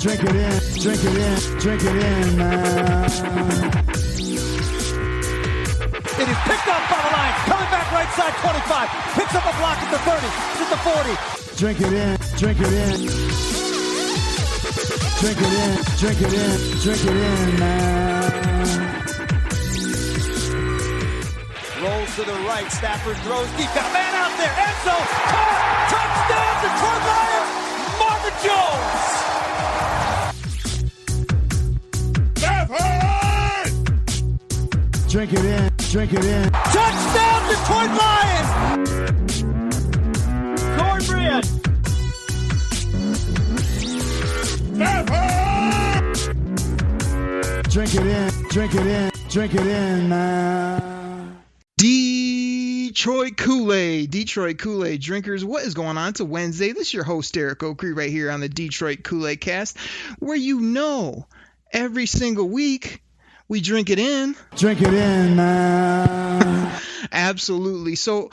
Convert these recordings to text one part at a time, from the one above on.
Drink it in, drink it in, drink it in, man. It is picked up by the Lions. Coming back right side, 25. Picks up a block at the 30. It's at the 40. Drink it in, drink it in. Drink it in, drink it in, drink it in, man. Rolls to the right. Stafford throws deep. Got a man out there. Enzo. Caught. Touchdown, Detroit Lions. Stafford! Drink it in, drink it in. Touchdown, Detroit Lions! Cornbread! Drink it in, drink it in, drink it in, man. Detroit Koolaid drinkers, what is going on? It's a Wednesday. This is your host, Derek Oakley, right here on the Detroit Koolaid Cast, where every single week we drink it in. Drink it in, man. Absolutely. So,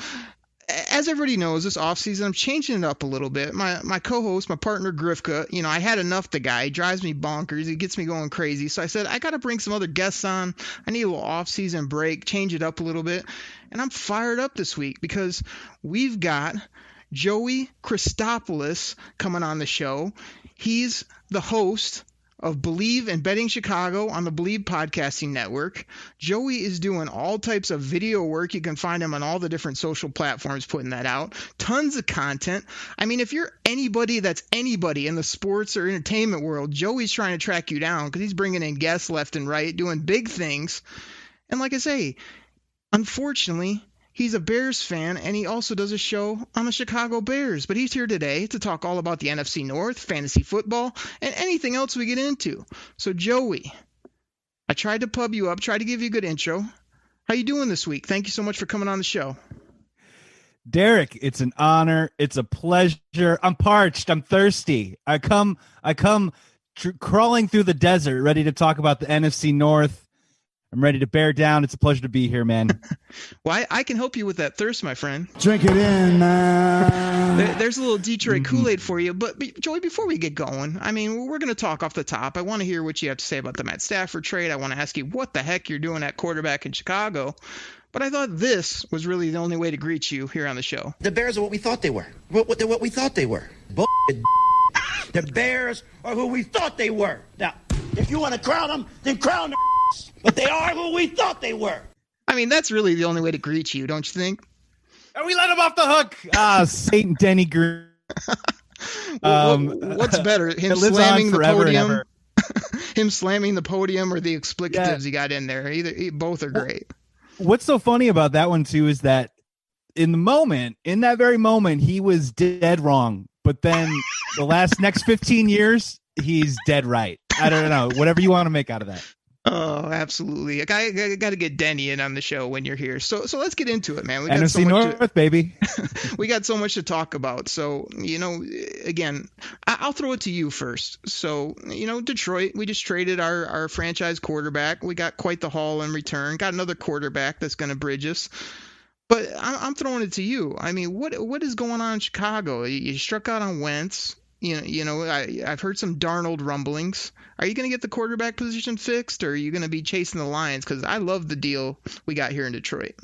as everybody knows, this offseason, I'm changing it up a little bit. My co-host, my partner, Grifka, I had enough of the guy. He drives me bonkers. He gets me going crazy. So I said, I got to bring some other guests on. I need a little offseason break, change it up a little bit. And I'm fired up this week because we've got Joey Christopoulos coming on the show. He's the host of Believe in Betting Chicago on the Believe Podcasting Network. Joey is doing all types of video work. You can find him on all the different social platforms putting that out. Tons of content. I mean, if you're anybody that's anybody in the sports or entertainment world, Joey's trying to track you down because he's bringing in guests left and right, doing big things. And like I say, unfortunately, he's a Bears fan, and he also does a show on the Chicago Bears. But he's here today to talk all about the NFC North, fantasy football, and anything else we get into. So, Joey, I tried to pub you up, tried to give you a good intro. How you doing this week? Thank you so much for coming on the show. Derek, it's an honor. It's a pleasure. I'm parched. I'm thirsty. I come crawling through the desert, ready to talk about the NFC North. I'm ready to bear down. It's a pleasure to be here, man. Well, I can help you with that thirst, my friend. Drink it in, man. There's a little Detroit Kool-Aid for you. But, Joey, before we get going, I mean, we're going to talk off the top. I want to hear what you have to say about the Matt Stafford trade. I want to ask you what the heck you're doing at quarterback in Chicago. But I thought this was really the only way to greet you here on the show. The Bears are what we thought they were. What we thought they were. Bullshit. The Bears are who we thought they were. Now, if you want to crown them, then crown them. But they are who we thought they were. I mean, that's really the only way to greet you, don't you think? And we let him off the hook. Satan Denny Green. What's better, him slamming the podium, him slamming the podium, or the explicatives he got in there? Both are great. What's so funny about that one too is that in that very moment, he was dead wrong. But then the next 15 years, he's dead right. I don't know. Whatever you want to make out of that. Oh, absolutely. I got to get Denny in on the show when you're here. So let's get into it, man. We got NFC North, baby. We got so much to talk about. So, again, I'll throw it to you first. So, Detroit, we just traded our franchise quarterback. We got quite the haul in return. Got another quarterback that's going to bridge us. But I'm throwing it to you. I mean, what is going on in Chicago? You struck out on Wentz. I've heard some Darnold rumblings. Are you going to get the quarterback position fixed, or are you going to be chasing the Lions? Because I love the deal we got here in Detroit.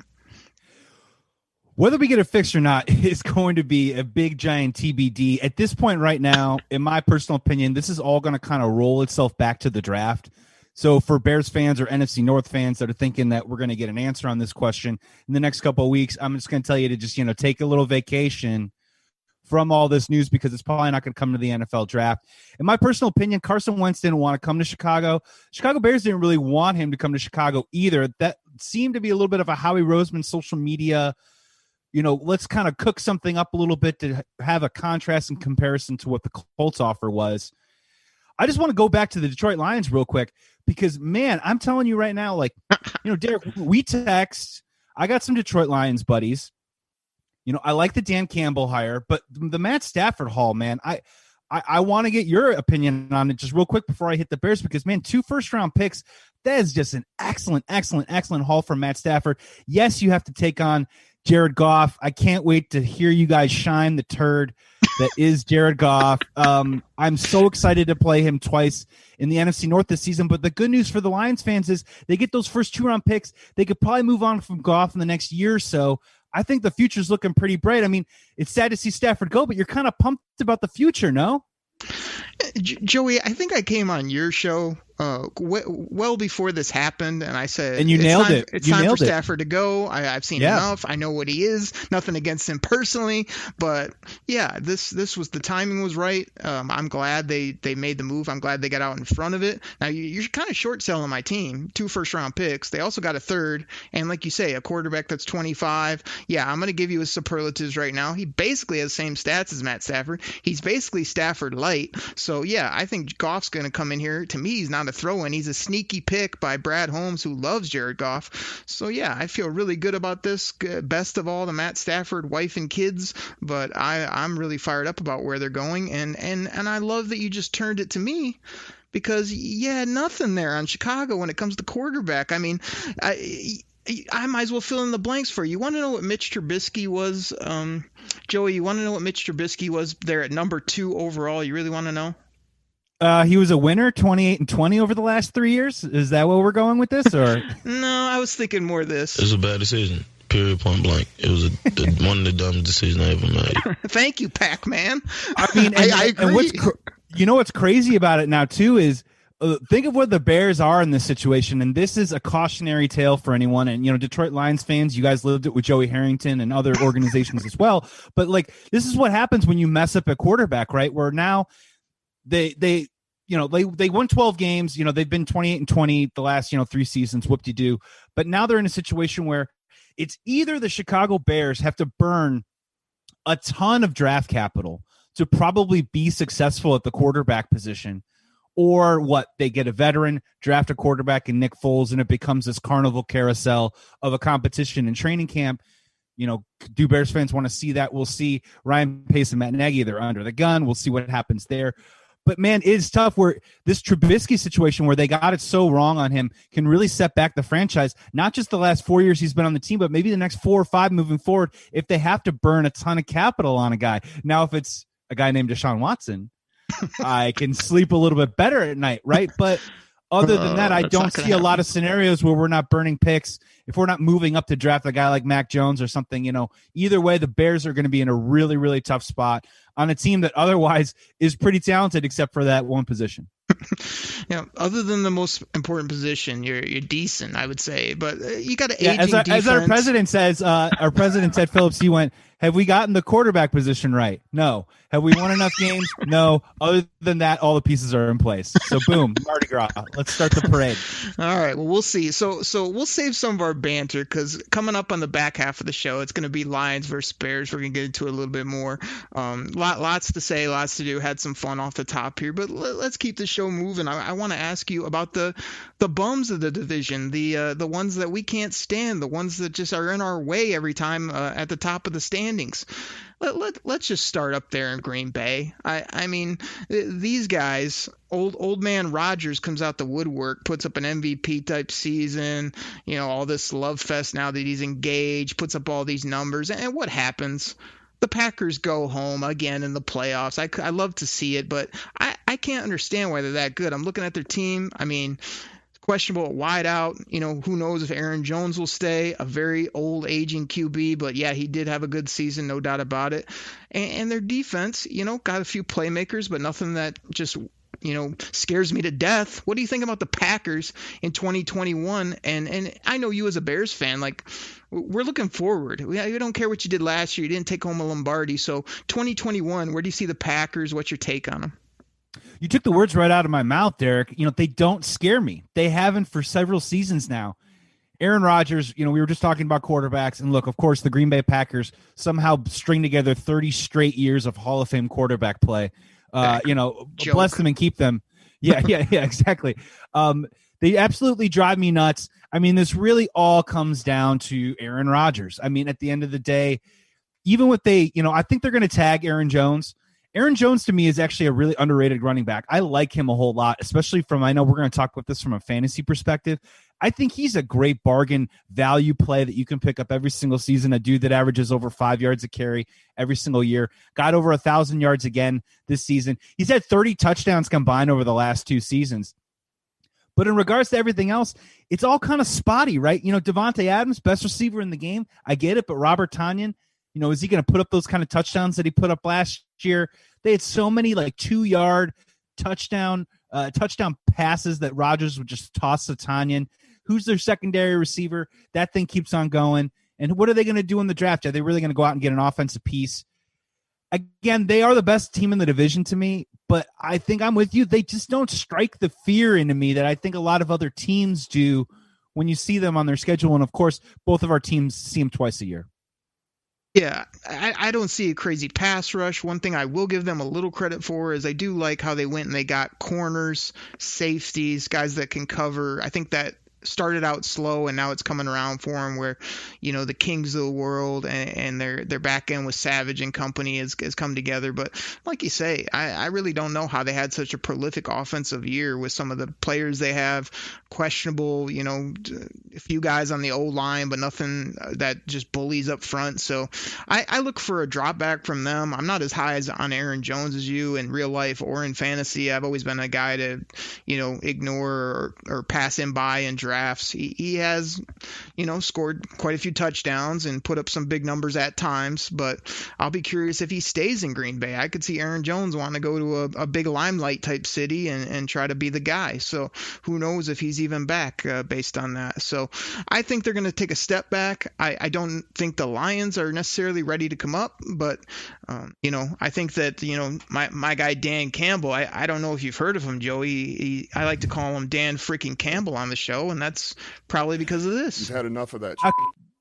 Whether we get it fixed or not is going to be a big, giant TBD. At this point right now, in my personal opinion, this is all going to kind of roll itself back to the draft. So for Bears fans or NFC North fans that are thinking that we're going to get an answer on this question in the next couple of weeks, I'm just going to tell you to just, take a little vacation from all this news because it's probably not going to come to the NFL draft. In my personal opinion, Carson Wentz didn't want to come to Chicago. Chicago Bears didn't really want him to come to Chicago either. That seemed to be a little bit of a Howie Roseman social media, let's kind of cook something up a little bit to have a contrast and comparison to what the Colts offer was. I just want to go back to the Detroit Lions real quick because, man, I'm telling you right now, Derek, we text. I got some Detroit Lions buddies. I like the Dan Campbell hire, but the Matt Stafford haul, man, I want to get your opinion on it just real quick before I hit the Bears because, man, 2 first-round picks, that is just an excellent haul from Matt Stafford. Yes, you have to take on Jared Goff. I can't wait to hear you guys shine the turd that is Jared Goff. I'm so excited to play him twice in the NFC North this season. But the good news for the Lions fans is they get those first 2-round picks. They could probably move on from Goff in the next year or so. I think the future's looking pretty bright. I mean, it's sad to see Stafford go, but you're kind of pumped about the future, no? Joey, I think I came on your show well before this happened, and I said, and you nailed it. It's time for Stafford to go. I've seen enough. I know what he is. Nothing against him personally, but yeah, this was the timing was right. I'm glad they made the move. I'm glad they got out in front of it. Now you're kind of short selling my team. 2 first-round picks. They also got a third, and like you say, a quarterback that's 25. Yeah, I'm going to give you his superlatives right now. He basically has the same stats as Matt Stafford. He's basically Stafford light. So yeah, I think Goff's going to come in here. To me, he's not a throw-in. He's a sneaky pick by Brad Holmes, who loves Jared Goff. So yeah, I feel really good about this. Best of all, the Matt Stafford wife and kids, but I'm really fired up about where they're going, and I love that you just turned it to me, because you had nothing there on Chicago when it comes to quarterback. I mean, I might as well fill in the blanks for you. You want to know what Mitch Trubisky was, Joey? You want to know what Mitch Trubisky was there at number 2 overall? You really want to know? He was a winner, 28-20 over the last 3 years. Is that what we're going with this, or? No, I was thinking more of this. It was a bad decision. Period, point blank. It was one of the dumbest decisions I ever made. Thank you, Pac-Man. I mean, I agree. And what's crazy about it now too is think of where the Bears are in this situation, and this is a cautionary tale for anyone. And Detroit Lions fans, you guys lived it with Joey Harrington and other organizations as well. But like, this is what happens when you mess up at quarterback, right? Where now they won 12 games. They've been 28-20 the last 3 seasons. Whoop-de-doo. But now they're in a situation where it's either the Chicago Bears have to burn a ton of draft capital to probably be successful at the quarterback position, or what, they get a veteran, draft a quarterback in Nick Foles, and it becomes this carnival carousel of a competition in training camp. Do Bears fans want to see that? We'll see. Ryan Pace and Matt Nagy, they're under the gun. We'll see what happens there. But, man, it's tough where this Trubisky situation where they got it so wrong on him can really set back the franchise, not just the last 4 years he's been on the team, but maybe the next 4 or 5 moving forward if they have to burn a ton of capital on a guy. Now, if it's a guy named Deshaun Watson, I can sleep a little bit better at night, right? But other than that, I don't see a lot of scenarios where we're not burning picks. If we're not moving up to draft a guy like Mac Jones or something, either way, the Bears are going to be in a really, really tough spot on a team that otherwise is pretty talented except for that one position. Other than the most important position, you're decent, I would say. But you got to aging defense. As our president says, our president Ted Phillips, he went, have we gotten the quarterback position right? No. Have we won enough games? No. Other than that, all the pieces are in place. So boom, Mardi Gras. Let's start the parade. All right. Well, we'll see. So we'll save some of our banter, because coming up on the back half of the show, it's going to be Lions versus Bears. We're going to get into it a little bit more. Lots to say, lots to do. Had some fun off the top here, but let's keep the show moving. I want to ask you about the bums of the division, the ones that we can't stand, the ones that just are in our way every time at the top of the standings. Let's just start up there in Green Bay. I mean, these guys, old man Rodgers comes out the woodwork, puts up an MVP type season, all this love fest now that he's engaged, puts up all these numbers, and what happens? The Packers go home again in the playoffs. I love to see it, but I can't understand why they're that good. I'm looking at their team. I mean, questionable at wide out. Who knows if Aaron Jones will stay, a very old aging QB, but yeah, he did have a good season, no doubt about it. And their defense, got a few playmakers, but nothing that just, scares me to death. What do you think about the Packers in 2021? And I know you as a Bears fan, like, we're looking forward. We don't care what you did last year. You didn't take home a Lombardi. So 2021, where do you see the Packers? What's your take on them? You took the words right out of my mouth, Derek. They don't scare me. They haven't for several seasons now. Aaron Rodgers, we were just talking about quarterbacks, and look, of course, the Green Bay Packers somehow string together 30 straight years of Hall of Fame quarterback play. Bless them and keep them. Yeah, exactly. They absolutely drive me nuts. I mean, this really all comes down to Aaron Rodgers. I mean, at the end of the day, even what I think they're going to tag Aaron Jones. Aaron Jones, to me, is actually a really underrated running back. I like him a whole lot, especially I know we're going to talk about this from a fantasy perspective. I think he's a great bargain value play that you can pick up every single season. A dude that averages over 5 yards a carry every single year. Got over 1,000 yards again this season. He's had 30 touchdowns combined over the last 2 seasons. But in regards to everything else, it's all kind of spotty, right? Devontae Adams, best receiver in the game. I get it, but Robert Tonyan, is he going to put up those kind of touchdowns that he put up last year? They had so many 2-yard touchdown passes that Rodgers would just toss to Tonyan. Who's their secondary receiver? That thing keeps on going. And what are they going to do in the draft? Are they really going to go out and get an offensive piece? Again, they are the best team in the division to me, but I think I'm with you. They just don't strike the fear into me that I think a lot of other teams do when you see them on their schedule. And, of course, both of our teams see them twice a year. Yeah, I don't see a crazy pass rush. One thing I will give them a little credit for is I do like how they went and they got corners, safeties, guys that can cover. I think that started out slow and now it's coming around for them where, the Kings of the world and their back end with Savage and company has come together. But like you say, I really don't know how they had such a prolific offensive year with some of the players they have. Questionable, a few guys on the old line, but nothing that just bullies up front. So I look for a drop back from them. I'm not as high as on Aaron Jones as you in real life or in fantasy. I've always been a guy to, ignore or pass him by in drafts. He has, scored quite a few touchdowns and put up some big numbers at times, but I'll be curious if he stays in Green Bay. I could see Aaron Jones want to go to a big limelight type city and try to be the guy. So who knows if he's even back based on that. So I think they're going to take a step back. I don't think the Lions are necessarily ready to come up, but I think that, my guy Dan Campbell, I don't know if you've heard of him, Joey. I like to call him Dan freaking Campbell on the show, and that's probably because of this. He's had enough of that.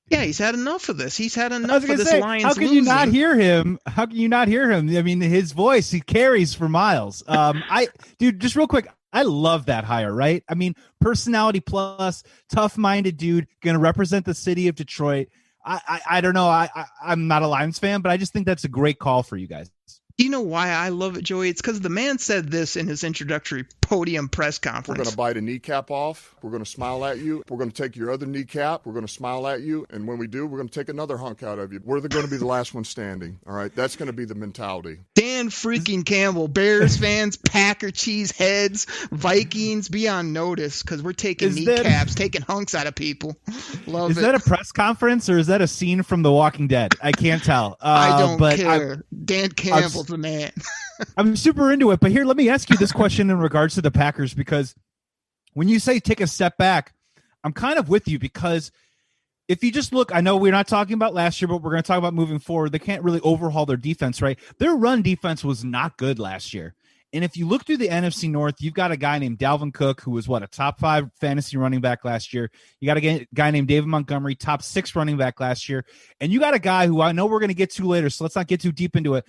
Yeah, he's had enough of this. He's had enough of this Lions How can losing. you not hear him? How can you not hear him? I mean, his voice, he carries for miles. Dude, just real quick, I love that hire, right? I mean, personality plus, tough-minded dude, going to represent the city of Detroit. I don't know. I'm not a Lions fan, but I just think that's a great call for you guys. You know why I love it, Joey? It's because the man said this in his introductory podium press conference. We're going to bite a kneecap off. We're going to smile at you. We're going to take your other kneecap. We're going to smile at you. And when we do, we're going to take another hunk out of you. We're going to be the last one standing. All right? That's going to be the mentality. Dan freaking Campbell, Bears fans, Packer cheese heads, Vikings, be on notice because we're taking kneecaps, taking hunks out of people. Love it. Is that a press conference or is that a scene from The Walking Dead? I can't tell. I don't care. Dan Campbell's the man. I'm super into it, but here, let me ask you this question in regards to the Packers, because when you say take a step back, I'm kind of with you, because if you just look, I know we're not talking about last year, but we're going to talk about moving forward. They can't really overhaul their defense, right? Their run defense was not good last year. And if you look through the NFC North, you've got a guy named Dalvin Cook, who was a top 5 fantasy running back last year. You got a guy named David Montgomery, top 6 running back last year. And you got a guy who I know we're going to get to later, so let's not get too deep into it.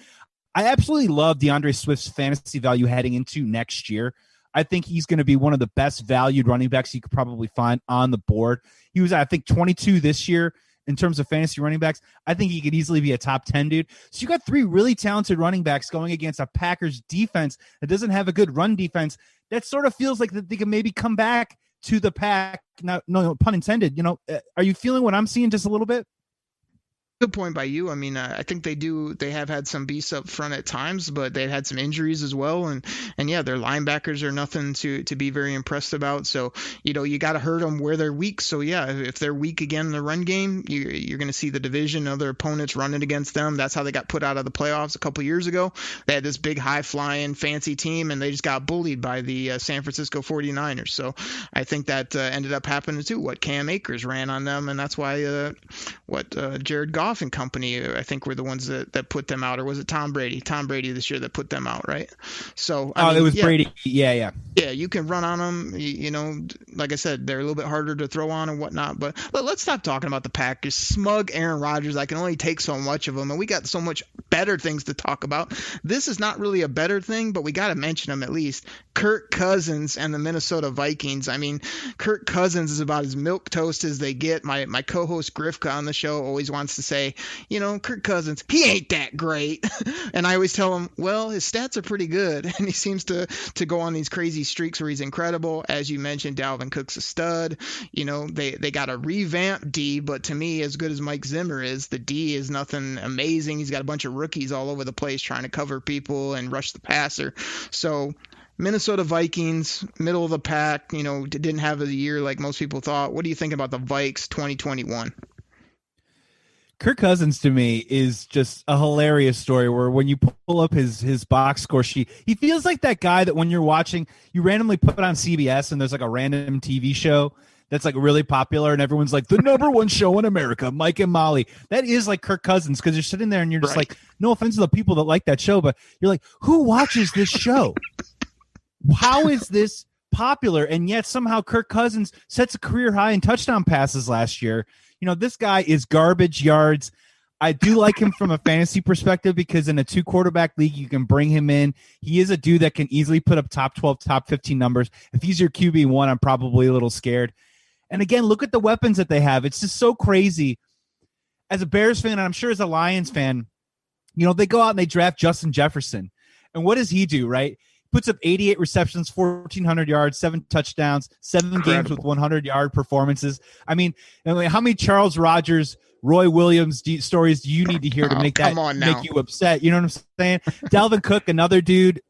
I absolutely love DeAndre Swift's fantasy value heading into next year. I think he's going to be one of the best valued running backs you could probably find on the board. He was, I think, 22 this year in terms of fantasy running backs. I think he could easily be a top 10 dude. So you got 3 really talented running backs going against a Packers defense that doesn't have a good run defense. That sort of feels like that they can maybe come back to the pack. Now, no pun intended. Are you feeling what I'm seeing just a little bit? Good point by you. I mean, I think they have had some beasts up front at times, but they've had some injuries as well. And yeah, their linebackers are nothing to be very impressed about. So, you got to hurt them where they're weak. So yeah, if they're weak again in the run game, you're going to see the division, other opponents running against them. That's how they got put out of the playoffs a couple years ago. They had this big high flying fancy team and they just got bullied by the San Francisco 49ers. So I think that ended up happening too. Cam Akers ran on them. And that's why, Jared Goff and company, I think, were the ones that put them out. Or was it Tom Brady? Tom Brady this year that put them out, right? So it was Brady. Yeah. Yeah, you can run on them. Like I said, they're a little bit harder to throw on and whatnot. But let's stop talking about the Packers. Smug Aaron Rodgers, I can only take so much of them. And we got so much better things to talk about. This is not really a better thing, but we got to mention them at least. Kirk Cousins and the Minnesota Vikings. I mean, Kirk Cousins is about as milquetoast as they get. My co-host Grifka on the show always wants to say, Kirk Cousins, he ain't that great. And I always tell him, well, his stats are pretty good. And he seems to go on these crazy streaks where he's incredible. As you mentioned, Dalvin Cook's a stud. They got a revamped D, but to me, as good as Mike Zimmer is, the D is nothing amazing. He's got a bunch of rookies all over the place trying to cover people and rush the passer. So Minnesota Vikings, middle of the pack, didn't have a year like most people thought. What do you think about the Vikes 2021? Kirk Cousins to me is just a hilarious story where when you pull up his box score sheet, he feels like that guy that when you're watching, you randomly put on CBS and there's like a random TV show that's like really popular and everyone's like the number one show in America, Mike and Molly. That is like Kirk Cousins because you're sitting there and you're just like, no offense to the people that like that show, but you're like, who watches this show? How is this popular? And yet somehow Kirk Cousins sets a career high in touchdown passes last year. This guy is garbage yards. I do like him from a fantasy perspective because in a 2-quarterback league, you can bring him in. He is a dude that can easily put up top 12, top 15 numbers. If he's your QB1, I'm probably a little scared. And again, look at the weapons that they have. It's just so crazy. As a Bears fan, and I'm sure as a Lions fan, they go out and they draft Justin Jefferson. And what does he do, right? Puts up 88 receptions, 1,400 yards, 7 touchdowns, 7 games with 100-yard performances. I mean, how many Charles Rogers, Roy Williams stories do you need to hear to make you upset? You know what I'm saying? Dalvin Cook, another dude,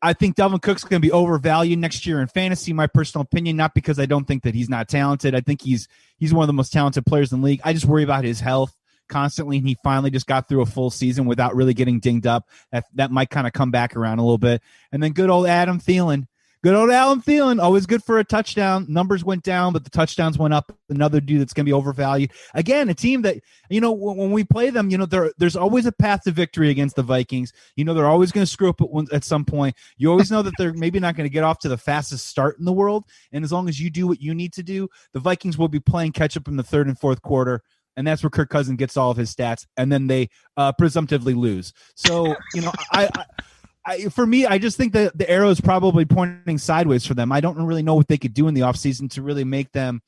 I think Dalvin Cook's going to be overvalued next year in fantasy, my personal opinion, not because I don't think that he's not talented. I think he's one of the most talented players in the league. I just worry about his health constantly, and he finally just got through a full season without really getting dinged up. That might kind of come back around a little bit. And then good old Adam Thielen. Always good for a touchdown. Numbers went down, but the touchdowns went up. Another dude that's going to be overvalued. Again, a team that, when we play them, there's always a path to victory against the Vikings. They're always going to screw up at some point. You always know that they're maybe not going to get off to the fastest start in the world. And as long as you do what you need to do, the Vikings will be playing catch up in the third and fourth quarter. And that's where Kirk Cousins gets all of his stats, and then they presumptively lose. So, for me, I just think that the arrow is probably pointing sideways for them. I don't really know what they could do in the offseason to really make them,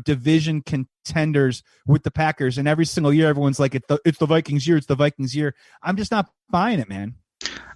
division contenders with the Packers. And every single year, everyone's like, it's the Vikings year. It's the Vikings year. I'm just not buying it, man.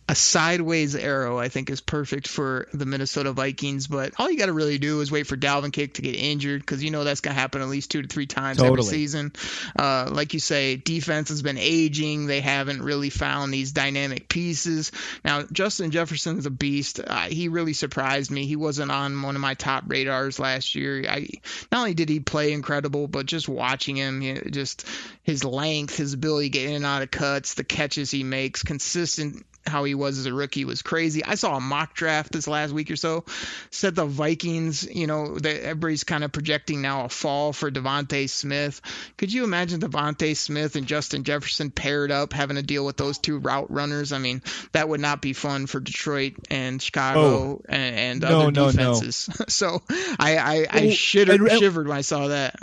A sideways arrow, I think, is perfect for the Minnesota Vikings. But all you got to really do is wait for Dalvin Cook to get injured because that's going to happen at least 2 to 3 times every season. Like you say, defense has been aging. They haven't really found these dynamic pieces. Now, Justin Jefferson is a beast. He really surprised me. He wasn't on one of my top radars last year. Not only did he play incredible, but just watching him, just his length, his ability to get in and out of cuts, the catches he makes, consistent how he was as a rookie was crazy. I saw a mock draft this last week or so, said the Vikings, everybody's kind of projecting now a fall for Devontae Smith. Could you imagine Devontae Smith and Justin Jefferson paired up, having to deal with those 2 route runners? I mean, that would not be fun for Detroit and Chicago and other defenses. No. So I shivered when I saw that.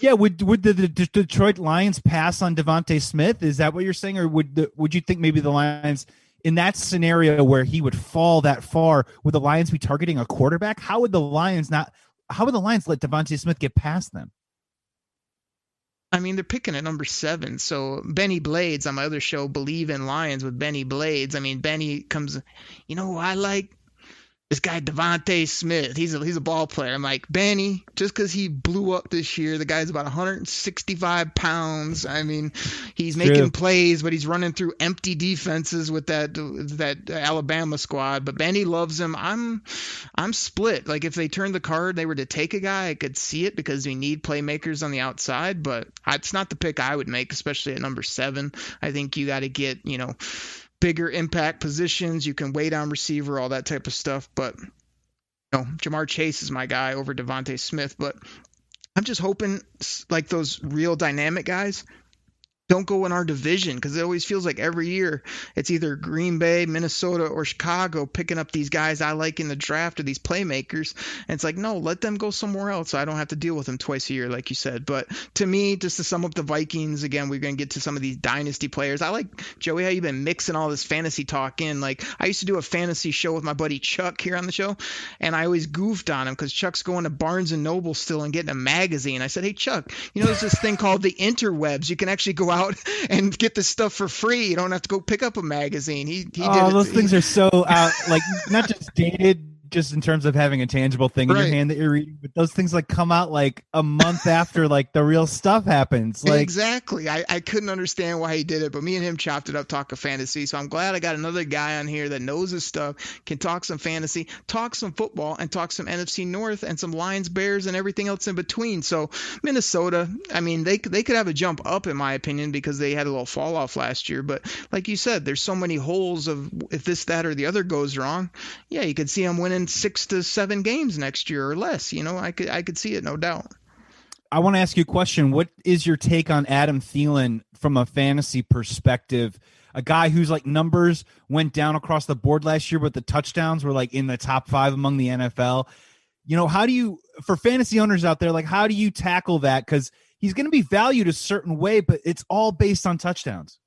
Yeah, would the Detroit Lions pass on Devontae Smith? Is that what you're saying, or would you think maybe the Lions, in that scenario where he would fall that far, would the Lions be targeting a quarterback? How would the Lions let Devontae Smith get past them? I mean, they're picking at number 7. So Benny Blades on my other show, Believe in Lions with Benny Blades. I mean, Benny comes, who I like? This guy Devontae Smith, he's a ball player. I'm like, Benny, just because he blew up this year, the guy's about 165 pounds. I mean, he's making plays, but he's running through empty defenses with that Alabama squad. But Benny loves him. I'm split. Like if they turned the card, they were to take a guy, I could see it because we need playmakers on the outside. But it's not the pick I would make, especially at number 7. I think you got to get bigger impact positions. You can wait on receiver, all that type of stuff. But Jamar Chase is my guy over Devontae Smith. But I'm just hoping like those real dynamic guys don't go in our division, because it always feels like every year it's either Green Bay, Minnesota, or Chicago picking up these guys I like in the draft or these playmakers. And it's like, no, let them go somewhere else so I don't have to deal with them twice a year, like you said. But to me, just to sum up the Vikings, again, we're going to get to some of these dynasty players. I like, Joey, how you've been mixing all this fantasy talk in. Like, I used to do a fantasy show with my buddy Chuck here on the show, and I always goofed on him because Chuck's going to Barnes & Noble still and getting a magazine. I said, hey, Chuck, there's this thing called the interwebs. You can actually go out and get this stuff for free. You don't have to go pick up a magazine. He did those things are so out, like, not just dated, just in terms of having a tangible thing in your hand that you're reading, but those things like come out like a month after like the real stuff happens. Like, exactly. I couldn't understand why he did it, but me and him chopped it up talking fantasy. So I'm glad I got another guy on here that knows his stuff, can talk some fantasy, talk some football, and talk some NFC North and some Lions, Bears, and everything else in between. So Minnesota, I mean, they could have a jump up in my opinion because they had a little fall off last year. But like you said, there's so many holes of if this, that, or the other goes wrong. Yeah, you could see them winning 6 to 7 games next year or less. I could see it, no doubt. I want to ask you a question. What is your take on Adam Thielen from a fantasy perspective? A guy whose like numbers went down across the board last year, but the touchdowns were like in the top 5 among the NFL. How do you, for fantasy owners out there, like how do you tackle that? Because he's going to be valued a certain way, but it's all based on touchdowns.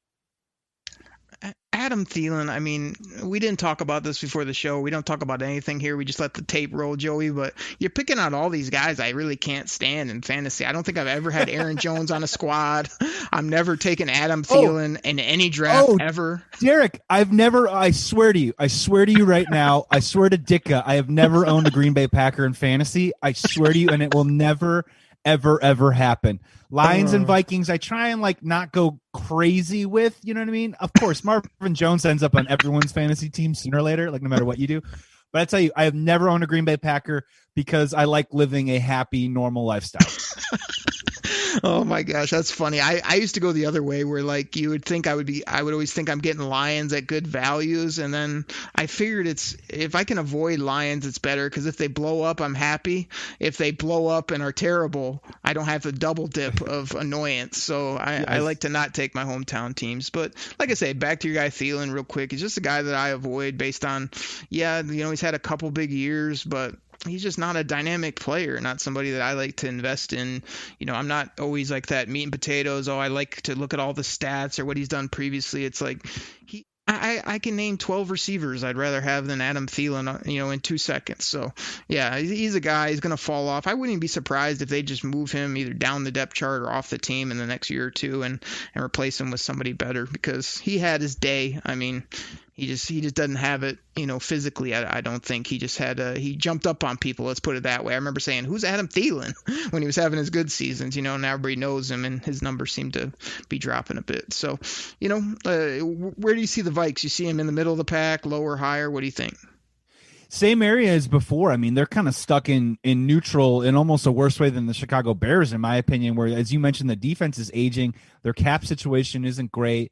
Adam Thielen, I mean, we didn't talk about this before the show. We don't talk about anything here. We just let the tape roll, Joey. But you're picking out all these guys I really can't stand in fantasy. I don't think I've ever had Aaron Jones on a squad. I'm never taking Adam Thielen in any draft ever. Derek, I swear to you right now, I swear to Dicka, I have never owned a Green Bay Packer in fantasy. I swear to you, and it will never, ever happen. Lions and Vikings, I try and like not go crazy with, you know what I mean? Of course, Marvin Jones ends up on everyone's fantasy team sooner or later, like no matter what you do. But I tell you, I have never owned a Green Bay Packer because I like living a happy, normal lifestyle. Oh my gosh, that's funny. I used to go the other way where like you would think I would always think I'm getting Lions at good values, and then I figured if I can avoid Lions, it's better because if they blow up, I'm happy. If they blow up and are terrible, I don't have the double dip of annoyance. So I like to not take my hometown teams. But like I say, back to your guy Thielen real quick. He's just a guy that I avoid based on, he's had a couple big years, but he's just not a dynamic player, not somebody that I like to invest in. I'm not always like that meat and potatoes. I like to look at all the stats or what he's done previously. It's like I can name 12 receivers I'd rather have than Adam Thielen, in 2 seconds. So, yeah, he's a guy. He's going to fall off. I wouldn't even be surprised if they just move him either down the depth chart or off the team in the next year or two and replace him with somebody better because he had his day. I mean, he just doesn't have it, physically. I don't think he just he jumped up on people. Let's put it that way. I remember saying, who's Adam Thielen when he was having his good seasons, now everybody knows him and his numbers seem to be dropping a bit. So, where do you see the Vikes? You see him in the middle of the pack, lower, higher? What do you think? Same area as before. I mean, they're kind of stuck in neutral in almost a worse way than the Chicago Bears, in my opinion, where, as you mentioned, the defense is aging. Their cap situation isn't great.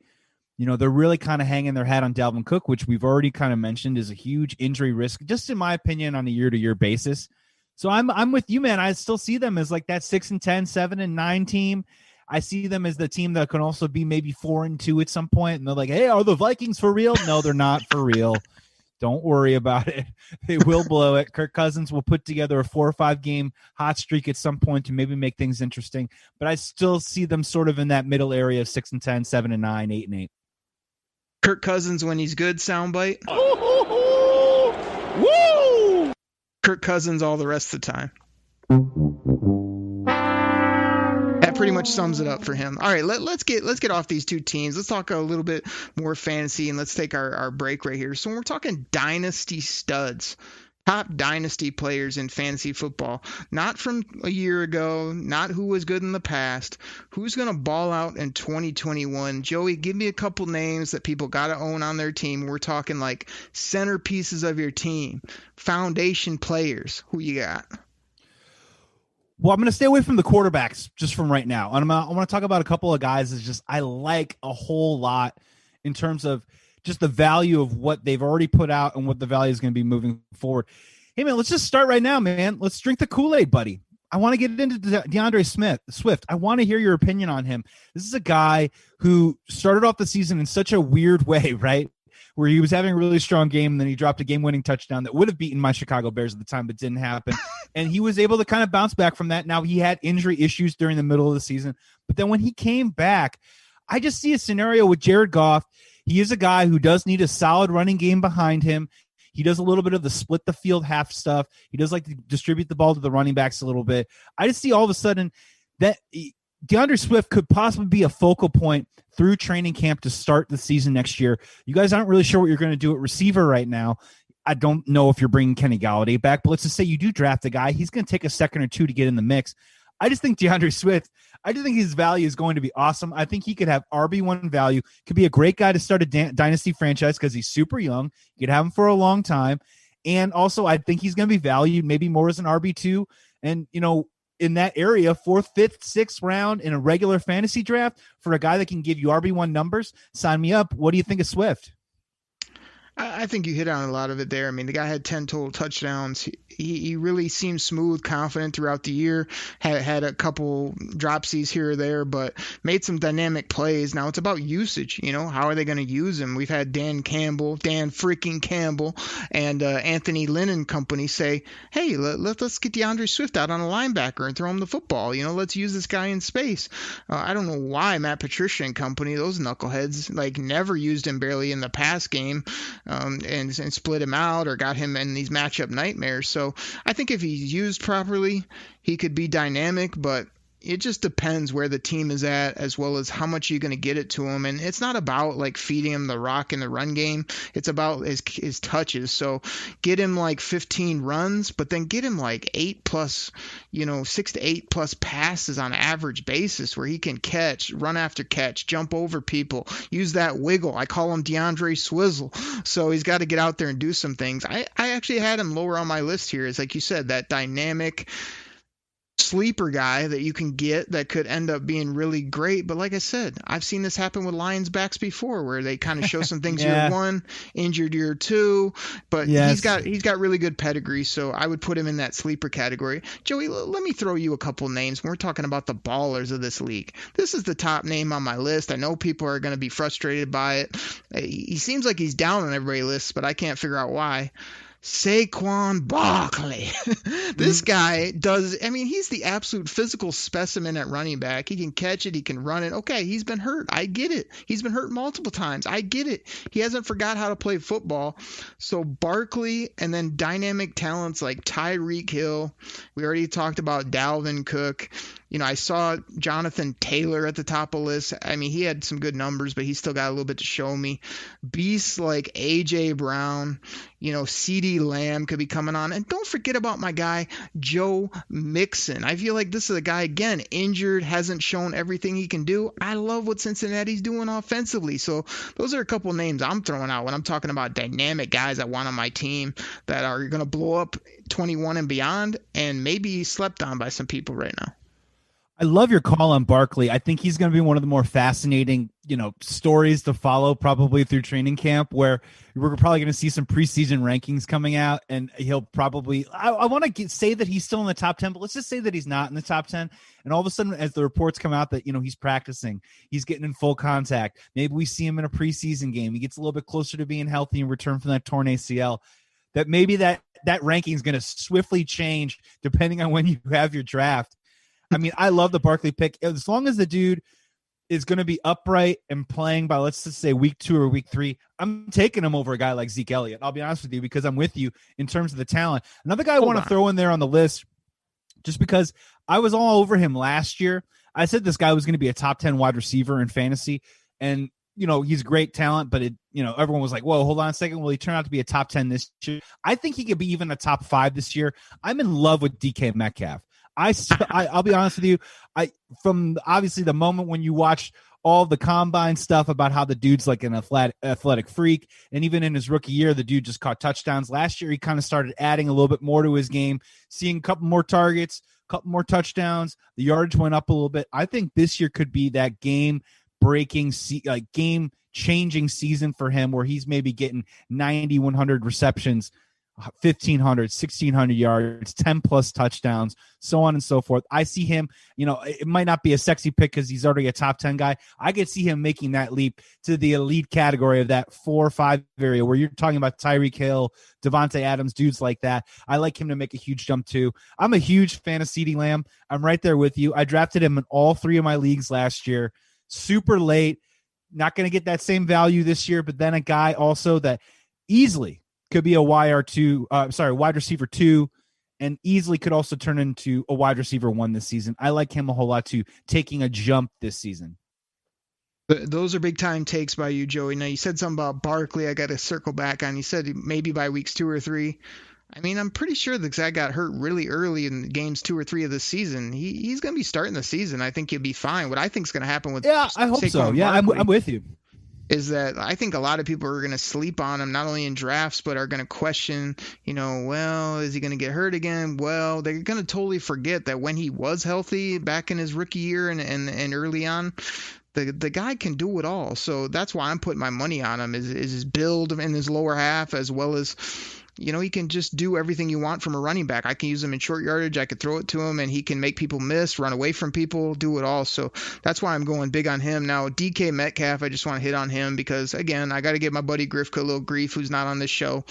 They're really kind of hanging their hat on Dalvin Cook, which we've already kind of mentioned is a huge injury risk, just in my opinion, on a year-to-year basis. So I'm with you, man. I still see them as like that 6-10, 7-9 team. I see them as the team that can also be maybe 4-2 at some point. And they're like, hey, are the Vikings for real? No, they're not for real. Don't worry about it. They will blow it. Kirk Cousins will put together a 4 or 5 game hot streak at some point to maybe make things interesting. But I still see them sort of in that middle area of 6-10, 7-9, 8-8. Kirk Cousins when he's good, soundbite. Woo! Kirk Cousins all the rest of the time. That pretty much sums it up for him. All right, let's get off these two teams. Let's talk a little bit more fantasy, and let's take our break right here. So when we're talking dynasty studs, top dynasty players in fantasy football, not from a year ago, not who was good in the past, who's going to ball out in 2021. Joey, give me a couple names that people got to own on their team. We're talking like centerpieces of your team, foundation players. Who you got? Well, I'm going to stay away from the quarterbacks just from right now. And I want to talk about a couple of guys that just I like a whole lot in terms of just the value of what they've already put out and what the value is going to be moving forward. Hey, man, let's just start right now, man. Let's drink the Kool-Aid, buddy. I want to get into DeAndre Swift. I want to hear your opinion on him. This is a guy who started off the season in such a weird way, right? Where he was having a really strong game, and then he dropped a game-winning touchdown that would have beaten my Chicago Bears at the time, but didn't happen. And he was able to kind of bounce back from that. Now, he had injury issues during the middle of the season, but then when he came back, I just see a scenario with Jared Goff. He is a guy who does need a solid running game behind him. He does a little bit of the split the field half stuff. He does like to distribute the ball to the running backs a little bit. I just see all of a sudden that DeAndre Swift could possibly be a focal point through training camp to start the season next year. You guys aren't really sure what you're going to do at receiver right now. I don't know if you're bringing Kenny Galladay back, but let's just say you do draft a guy. He's going to take a second or two to get in the mix. I just think DeAndre Swift, I just think his value is going to be awesome. I think he could have RB1 value, could be a great guy to start a dynasty franchise because he's super young. You could have him for a long time. And also, I think he's going to be valued maybe more as an RB2. And, in that area, 4th, 5th, 6th round in a regular fantasy draft for a guy that can give you RB1 numbers, sign me up. What do you think of Swift? I think you hit on a lot of it there. I mean, the guy had 10 total touchdowns. He really seemed smooth, confident throughout the year, had a couple dropsies here or there, but made some dynamic plays. Now it's about usage. How are they going to use him? We've had Dan freaking Campbell, and Anthony Lynn and company say, hey, let's get DeAndre Swift out on a linebacker and throw him the football. Let's use this guy in space. I don't know why Matt Patricia and company, those knuckleheads, never used him barely in the pass game. And split him out or got him in these matchup nightmares. So I think if he's used properly, he could be dynamic, but it just depends where the team is at as well as how much you're going to get it to him. And it's not about feeding him the rock in the run game. It's about his touches. So get him 15 runs, but then get him 8 plus, 6 to 8 plus passes on an average basis where he can catch, run after catch, jump over people, use that wiggle. I call him DeAndre Swizzle. So he's got to get out there and do some things. I actually had him lower on my list here. It's like you said, that dynamic sleeper guy that you can get that could end up being really great. But like I said, I've seen this happen with Lions backs before where they kind of show some things year one, injured year two, but he's got really good pedigree. So I would put him in that sleeper category. Joey, let me throw you a couple names when we're talking about the ballers of this league. This is the top name on my list. I know people are going to be frustrated by it. He seems like he's down on everybody's list, but I can't figure out why. Saquon Barkley. This guy he's the absolute physical specimen at running back. He can catch it. He can run it. Okay, he's been hurt. I get it. He's been hurt multiple times. I get it. He hasn't forgot how to play football. So Barkley and then dynamic talents like Tyreek Hill. We already talked about Dalvin Cook. I saw Jonathan Taylor at the top of the list. He had some good numbers, but he's still got a little bit to show me. Beasts like A.J. Brown, CeeDee Lamb could be coming on. And don't forget about my guy, Joe Mixon. I feel like this is a guy, again, injured, hasn't shown everything he can do. I love what Cincinnati's doing offensively. So those are a couple names I'm throwing out when I'm talking about dynamic guys I want on my team that are going to blow up 21 and beyond and maybe slept on by some people right now. I love your call on Barkley. I think he's going to be one of the more fascinating, stories to follow probably through training camp, where we're probably going to see some preseason rankings coming out, and he'll probably, I want to say that he's still in the top 10, but let's just say that he's not in the top 10. And all of a sudden, as the reports come out that, he's practicing, he's getting in full contact. Maybe we see him in a preseason game. He gets a little bit closer to being healthy and return from that torn ACL. That maybe that ranking is going to swiftly change depending on when you have your draft. I love the Barkley pick. As long as the dude is going to be upright and playing by, let's just say, week 2 or week 3, I'm taking him over a guy like Zeke Elliott. I'll be honest with you, because I'm with you in terms of the talent. Another guy I want to throw in there on the list, just because I was all over him last year. I said this guy was going to be a top 10 wide receiver in fantasy, and he's great talent, but everyone was like, whoa, hold on a second. Well, he turned out to be a top 10 this year. I think he could be even a top 5 this year. I'm in love with DK Metcalf. I'll be honest with you. From obviously the moment when you watch all the combine stuff about how the dude's like an athletic freak, and even in his rookie year, the dude just caught touchdowns. Last year, he kind of started adding a little bit more to his game, seeing a couple more targets, a couple more touchdowns. The yardage went up a little bit. I think this year could be that game-breaking, game-changing season for him, where he's maybe getting 90, 100 receptions 1,500, 1,600 yards, 10 plus touchdowns, so on and so forth. I see him, it might not be a sexy pick because he's already a top 10 guy. I could see him making that leap to the elite category of that 4 or 5 area where you're talking about Tyreek Hill, Devontae Adams, dudes like that. I like him to make a huge jump too. I'm a huge fan of CeeDee Lamb. I'm right there with you. I drafted him in all 3 of my leagues last year. Super late. Not going to get that same value this year, but then a guy also that easily could be a wide receiver 2, and easily could also turn into a wide receiver 1 this season. I like him a whole lot too, taking a jump this season. Those are big time takes by you, Joey. Now you said something about Barkley. I got to circle back on. You said maybe by weeks 2 or 3. I mean, I'm pretty sure the guy got hurt really early in games 2 or 3 of the season. He's going to be starting the season. I think he'll be fine. What I think is going to happen with I hope Saquon so. Yeah, Barkley I'm with you. is that I think a lot of people are going to sleep on him, not only in drafts, but are going to question, well, is he going to get hurt again? Well, they're going to totally forget that when he was healthy back in his rookie year and early on, the guy can do it all. So that's why I'm putting my money on him is his build in his lower half, as well as he can just do everything you want from a running back. I can use him in short yardage. I could throw it to him, and he can make people miss, run away from people, do it all. So that's why I'm going big on him. Now, DK Metcalf, I just want to hit on him because, again, I got to give my buddy Grifka a little grief who's not on this show.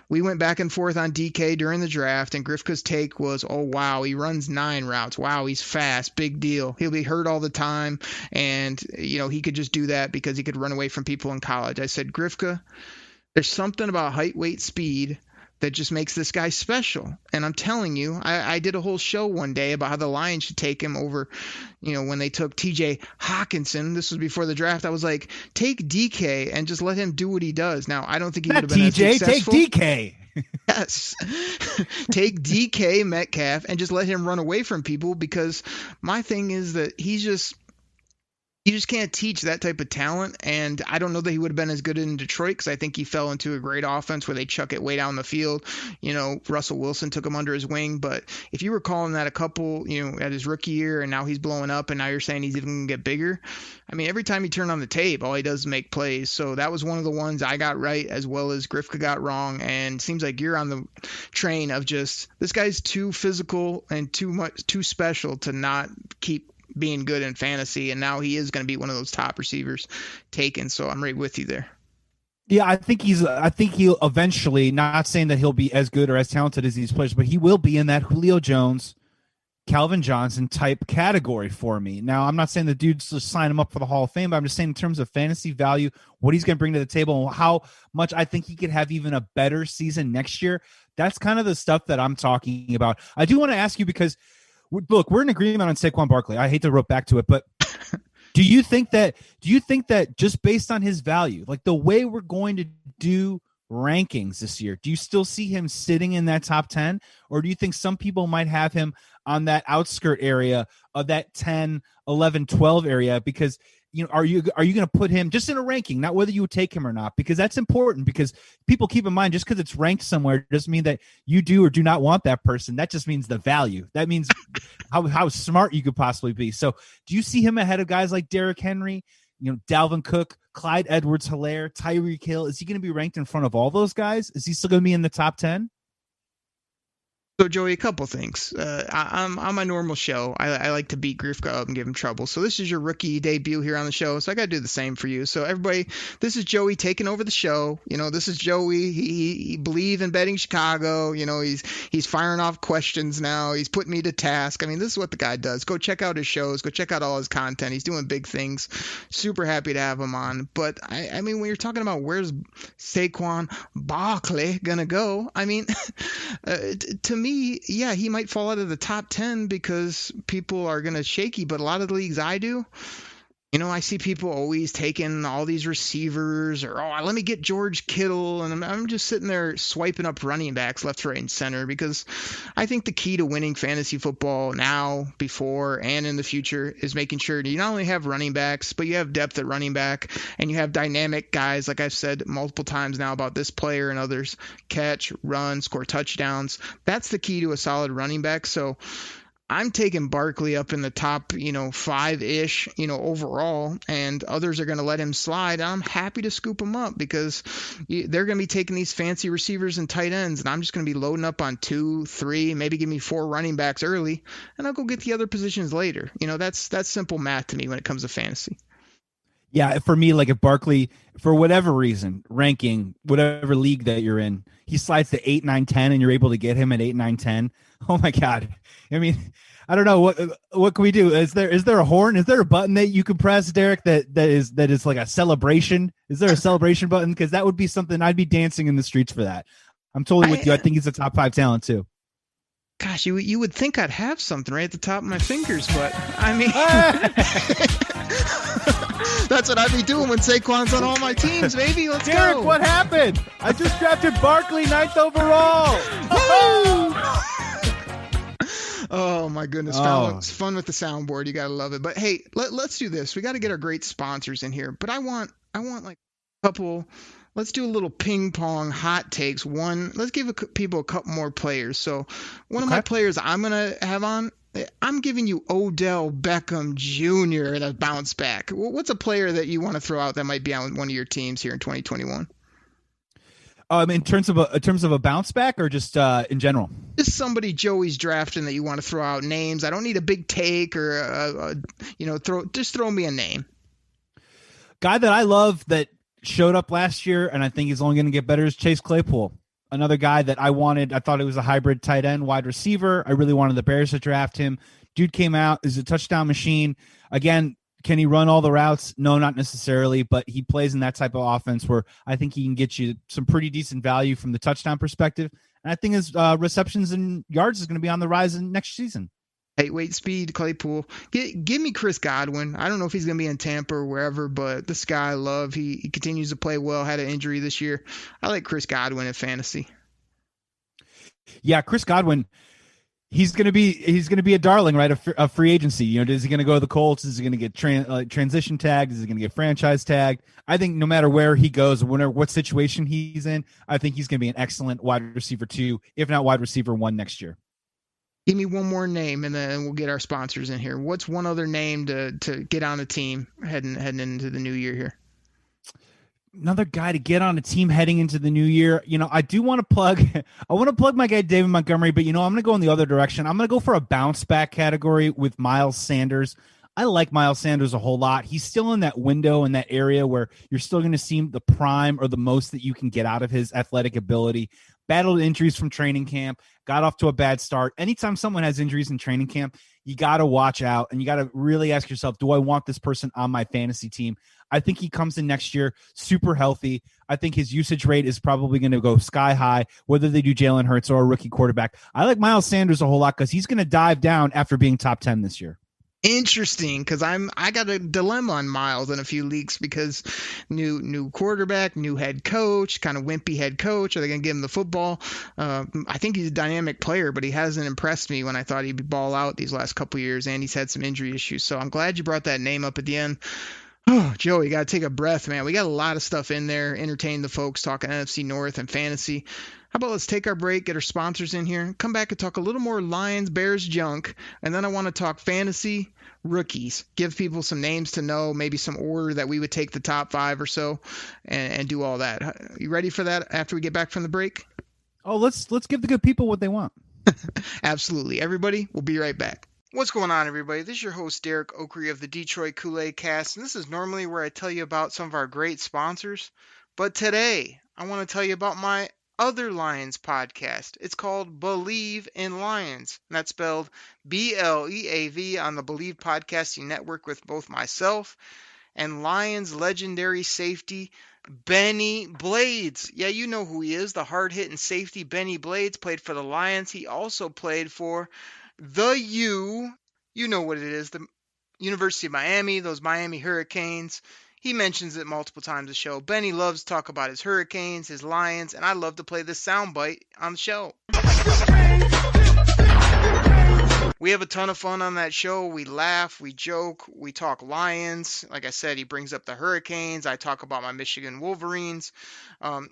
We went back and forth on DK during the draft, and Grifka's take was, oh, wow, he runs 9 routes. Wow, he's fast. Big deal. He'll be hurt all the time, and, he could just do that because he could run away from people in college. I said, Grifka, there's something about height, weight, speed that just makes this guy special. And I'm telling you, I did a whole show one day about how the Lions should take him over, when they took TJ Hawkinson. This was before the draft. I was like, take DK and just let him do what he does. Now, I don't think he would have been TJ, as successful. take DK. Yes. Take DK Metcalf and just let him run away from people, because my thing is that you just can't teach that type of talent, and I don't know that he would have been as good in Detroit because I think he fell into a great offense where they chuck it way down the field. Russell Wilson took him under his wing, but if you were calling that a couple, at his rookie year, and now he's blowing up, and now you're saying he's even going to get bigger, I mean, every time you turn on the tape, all he does is make plays. So that was one of the ones I got right, as well as Grifka got wrong, and it seems like you're on the train of just, this guy's too physical and too special to not keep being good in fantasy, and now he is going to be one of those top receivers taken. So I'm right with you there. Yeah, I think he'll eventually, not saying that he'll be as good or as talented as these players, but he will be in that Julio Jones, Calvin Johnson type category for me. Now, I'm not saying the dude's just sign him up for the Hall of Fame, but I'm just saying in terms of fantasy value, what he's going to bring to the table and how much I think he could have even a better season next year. That's kind of the stuff that I'm talking about. I do want to ask you, because look, we're in agreement on Saquon Barkley. I hate to rope back to it, but do you think that just based on his value, like the way we're going to do rankings this year, do you still see him sitting in that top 10, or do you think some people might have him on that outskirt area of that 10, 11, 12 area? Because are you going to put him just in a ranking, not whether you would take him or not? Because that's important, because people keep in mind, just because it's ranked somewhere doesn't mean that you do or do not want that person. That just means the value. That means how smart you could possibly be. So do you see him ahead of guys like Derrick Henry, Dalvin Cook, Clyde Edwards-Helaire, Tyreek Hill? Is he going to be ranked in front of all those guys? Is he still going to be in the top 10? So, Joey, a couple things. I'm on my normal show. I like to beat Grifka up and give him trouble. So this is your rookie debut here on the show, so I got to do the same for you. So everybody, this is Joey taking over the show. This is Joey. He believe in betting Chicago. He's firing off questions now. He's putting me to task. I mean, this is what the guy does. Go check out his shows. Go check out all his content. He's doing big things. Super happy to have him on. But, I mean, when you're talking about where's Saquon Barkley going to go, I mean, to me, yeah, he might fall out of the top 10 because people are going to shaky, but a lot of the leagues I do, I see people always taking all these receivers, or, let me get George Kittle, and I'm just sitting there swiping up running backs left, right, and center, because I think the key to winning fantasy football now, before, and in the future is making sure you not only have running backs, but you have depth at running back, and you have dynamic guys, like I've said multiple times now about this player and others, catch, run, score touchdowns. That's the key to a solid running back. So I'm taking Barkley up in the top, 5-ish, overall, and others are going to let him slide. I'm happy to scoop him up because they're going to be taking these fancy receivers and tight ends, and I'm just going to be loading up on 2, 3, maybe give me 4 running backs early, and I'll go get the other positions later. That's simple math to me when it comes to fantasy. Yeah, for me, like if Barkley, for whatever reason, ranking, whatever league that you're in, he slides to 8, 9, 10, and you're able to get him at 8, 9, 10. Oh my God. I mean, I don't know what can we do? Is there a horn? Is there a button that you can press, Derek, that is like a celebration? Is there a celebration button? Because that would be something I'd be dancing in the streets for that. I'm totally with you. I think he's a top 5 talent too. Gosh, you would think I'd have something right at the top of my fingers, but I mean, that's what I'd be doing when Saquon's on all my teams, baby. Let's Derek, go. What happened? I just drafted Barkley 9th overall. Oh my goodness. It's fun with the soundboard. You gotta love it. But hey, let's do this. We got to get our great sponsors in here. But I want like a couple. Let's do a little ping pong hot takes. Let's give people a couple more players. So one of my players I'm gonna have on, I'm giving you Odell Beckham Jr. in a bounce back. What's a player that you want to throw out that might be on one of your teams here in 2021? In terms of a bounce back or just in general? Just somebody Joey's drafting that you want to throw out names. I don't need a big take or throw me a name. Guy that I love that showed up last year and I think he's only going to get better is Chase Claypool. Another guy that I wanted. I thought it was a hybrid tight end wide receiver. I really wanted the Bears to draft him. Dude came out, is a touchdown machine. Again, can he run all the routes? No, not necessarily, but he plays in that type of offense where I think he can get you some pretty decent value from the touchdown perspective. And I think his receptions and yards is going to be on the rise in next season. Weight, speed, Claypool. Give me Chris Godwin. I don't know if he's going to be in Tampa or wherever, but this guy I love. He continues to play well, had an injury this year. I like Chris Godwin in fantasy. Yeah, Chris Godwin. He's gonna be a darling, right? A free agency. Is he gonna go to the Colts? Is he gonna get transition tagged? Is he gonna get franchise tagged? I think no matter where he goes, what situation he's in, I think he's gonna be an excellent wide receiver 2, if not wide receiver 1 next year. Give me one more name, and then we'll get our sponsors in here. What's one other name to get on the team heading into the new year here? Another guy to get on a team heading into the new year. I do want to plug. I want to plug my guy David Montgomery, but I'm going to go in the other direction. I'm going to go for a bounce back category with Miles Sanders. I like Miles Sanders a whole lot. He's still in that window, in that area where you're still going to see the prime or the most that you can get out of his athletic ability. Battled injuries from training camp, got off to a bad start. Anytime someone has injuries in training camp, you got to watch out and you got to really ask yourself, do I want this person on my fantasy team? I think he comes in next year super healthy. I think his usage rate is probably going to go sky high, whether they do Jalen Hurts or a rookie quarterback. I like Miles Sanders a whole lot because he's going to dive down after being top 10 this year. Interesting, because I got a dilemma on Miles in a few leagues because new quarterback, new head coach, kind of wimpy head coach. Are they going to give him the football? I think he's a dynamic player, but he hasn't impressed me when I thought he'd ball out these last couple of years, and he's had some injury issues. So I'm glad you brought that name up at the end. Oh, Joey, you got to take a breath, man. We got a lot of stuff in there. Entertain the folks talking NFC North and fantasy. How about let's take our break, get our sponsors in here, come back and talk a little more Lions, Bears junk, and then I want to talk fantasy rookies, give people some names to know, maybe some order that we would take the top 5 or so, and do all that. You ready for that after we get back from the break? Oh, let's give the good people what they want. Absolutely. Everybody, we'll be right back. What's going on, everybody? This is your host, Derek Oakrey of the Detroit Koolaid Cast, and this is normally where I tell you about some of our great sponsors, but today I want to tell you about my other Lions podcast. It's called Believe in Lions, and that's spelled BLEAV on the Believe Podcasting Network with both myself and Lions legendary safety Benny Blades. Yeah, you know who he is, the hard-hitting safety Benny Blades. Played for the Lions. He also played for the U. You know what it is, the University of Miami, those Miami Hurricanes. He mentions it multiple times a show. Benny loves to talk about his Hurricanes, his Lions, and I love to play this soundbite on the show. We have a ton of fun on that show. We laugh, we joke, we talk Lions. Like I said, he brings up the Hurricanes. I talk about my Michigan Wolverines.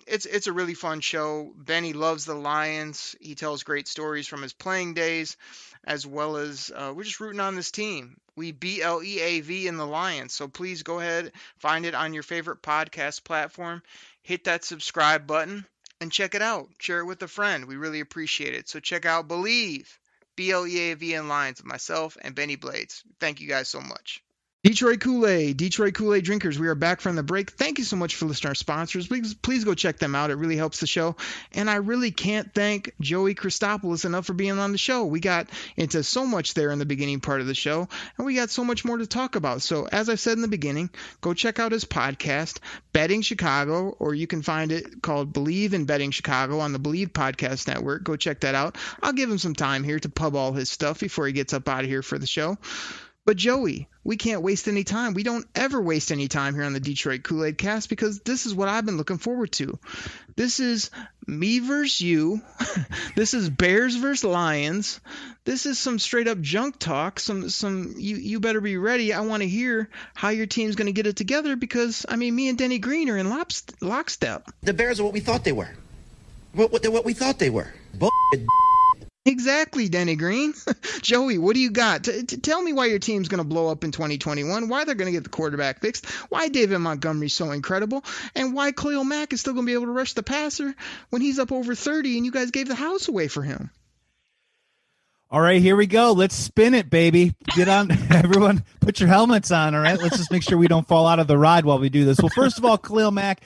It's a really fun show. Benny loves the Lions. He tells great stories from his playing days, as well as we're just rooting on this team. We BLEAV in the Lions. So please go ahead, find it on your favorite podcast platform. Hit that subscribe button and check it out. Share it with a friend. We really appreciate it. So check out Believe, BLEAV in Lions, with myself and Benny Blades. Thank you guys so much. Detroit Koolaid drinkers, we are back from the break. Thank you so much for listening to our sponsors. Please go check them out. It really helps the show. And I really can't thank Joey Christopoulos enough for being on the show. We got into so much there in the beginning part of the show, and we got so much more to talk about. So as I said in the beginning, go check out his podcast, Betting Chicago, or you can find it called Believe in Betting Chicago on the Believe Podcast Network. Go check that out. I'll give him some time here to pub all his stuff before he gets up out of here for the show. But Joey, we can't waste any time. We don't ever waste any time here on the Detroit Koolaid Cast, because this is what I've been looking forward to. This is me versus you. This is Bears versus Lions. This is some straight up junk talk. You better be ready. I want to hear how your team's going to get it together, because I mean, me and Denny Green are in lockstep. The Bears are what we thought they were. What we thought they were. Exactly, Denny Green. Joey, what do you got? Tell me why your team's going to blow up in 2021, why they're going to get the quarterback fixed, why David Montgomery's so incredible, and why Khalil Mack is still going to be able to rush the passer when he's up over 30 and you guys gave the house away for him. All right, here we go. Let's spin it, baby. Get on. Everyone, put your helmets on, all right? Let's just make sure we don't fall out of the ride while we do this. Well, first of all, Khalil Mack,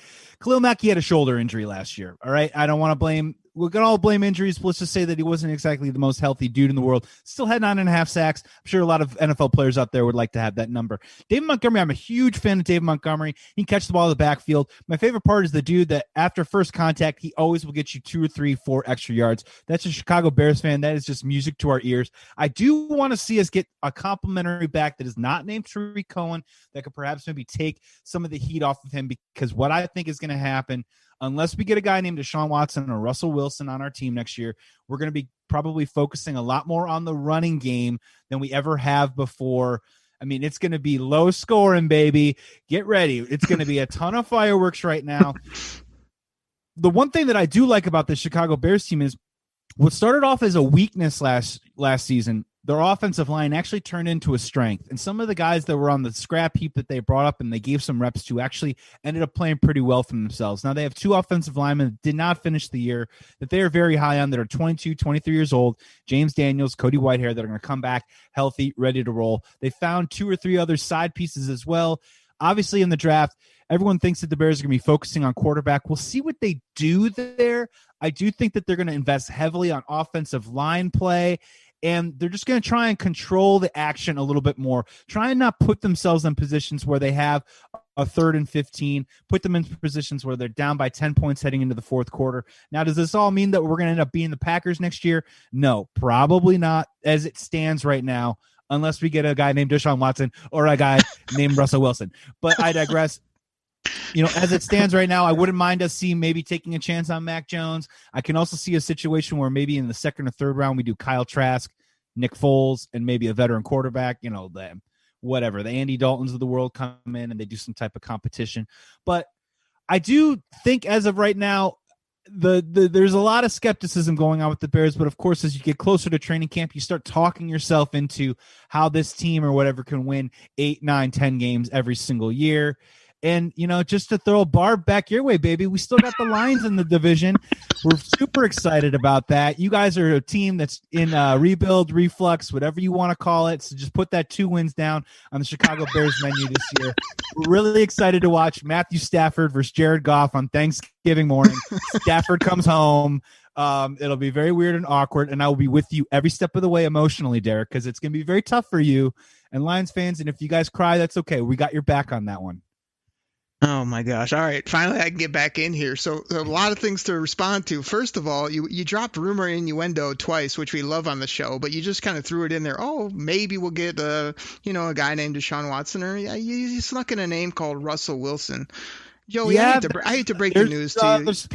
he had a shoulder injury last year, all right? I don't want to blame – we're going to all blame injuries, but let's just say that he wasn't exactly the most healthy dude in the world. Still had 9.5 sacks. I'm sure a lot of NFL players out there would like to have that number. David Montgomery, I'm a huge fan of David Montgomery. He can catch the ball in the backfield. My favorite part is the dude that after first contact, he always will get you 2 or 3, 4 extra yards. That's a Chicago Bears fan. That is just music to our ears. I do want to see us get a complimentary back that is not named Tariq Cohen that could perhaps maybe take some of the heat off of him, because what I think is going to happen, unless we get a guy named Deshaun Watson or Russell Wilson on our team next year, we're going to be probably focusing a lot more on the running game than we ever have before. I mean, it's going to be low scoring, baby. Get ready. It's going to be a ton of fireworks right now. The one thing that I do like about the Chicago Bears team is what started off as a weakness last season, their offensive line actually turned into a strength. And some of the guys that were on the scrap heap that they brought up and they gave some reps to actually ended up playing pretty well for themselves. Now they have 2 offensive linemen that did not finish the year that they are very high on, that are 22, 23 years old, James Daniels, Cody Whitehair, that are going to come back healthy, ready to roll. They found 2 or 3 other side pieces as well. Obviously in the draft, everyone thinks that the Bears are going to be focusing on quarterback. We'll see what they do there. I do think that they're going to invest heavily on offensive line play, and they're just going to try and control the action a little bit more. Try and not put themselves in positions where they have a 3rd and 15, put them in positions where they're down by 10 points heading into the fourth quarter. Now, does this all mean that we're going to end up being the Packers next year? No, probably not as it stands right now, unless we get a guy named Deshaun Watson or a guy named Russell Wilson. But I digress. You know, as it stands right now, I wouldn't mind us maybe taking a chance on Mac Jones. I can also see a situation where maybe in the 2nd or 3rd round we do Kyle Trask, Nick Foles, and maybe a veteran quarterback. You know, the Andy Daltons of the world come in and they do some type of competition. But I do think as of right now, there's a lot of skepticism going on with the Bears. But of course, as you get closer to training camp, you start talking yourself into how this team or whatever can win 8, 9, 10 games every single year. And, you know, just to throw a barb back your way, baby, we still got the Lions in the division. We're super excited about that. You guys are a team that's in rebuild, reflux, whatever you want to call it. So just put that 2 wins down on the Chicago Bears menu this year. We're really excited to watch Matthew Stafford versus Jared Goff on Thanksgiving morning. Stafford comes home. It'll be very weird and awkward, and I will be with you every step of the way emotionally, Derek, because it's going to be very tough for you and Lions fans. And if you guys cry, that's okay. We got your back on that one. Oh my gosh. All right. Finally, I can get back in here. So a lot of things to respond to. First of all, you dropped rumor and innuendo twice, which we love on the show, but you just kind of threw it in there. Oh, maybe we'll get a guy named Deshaun Watson, or you snuck in a name called Russell Wilson. Joey, yeah, I hate to break the news to you. There's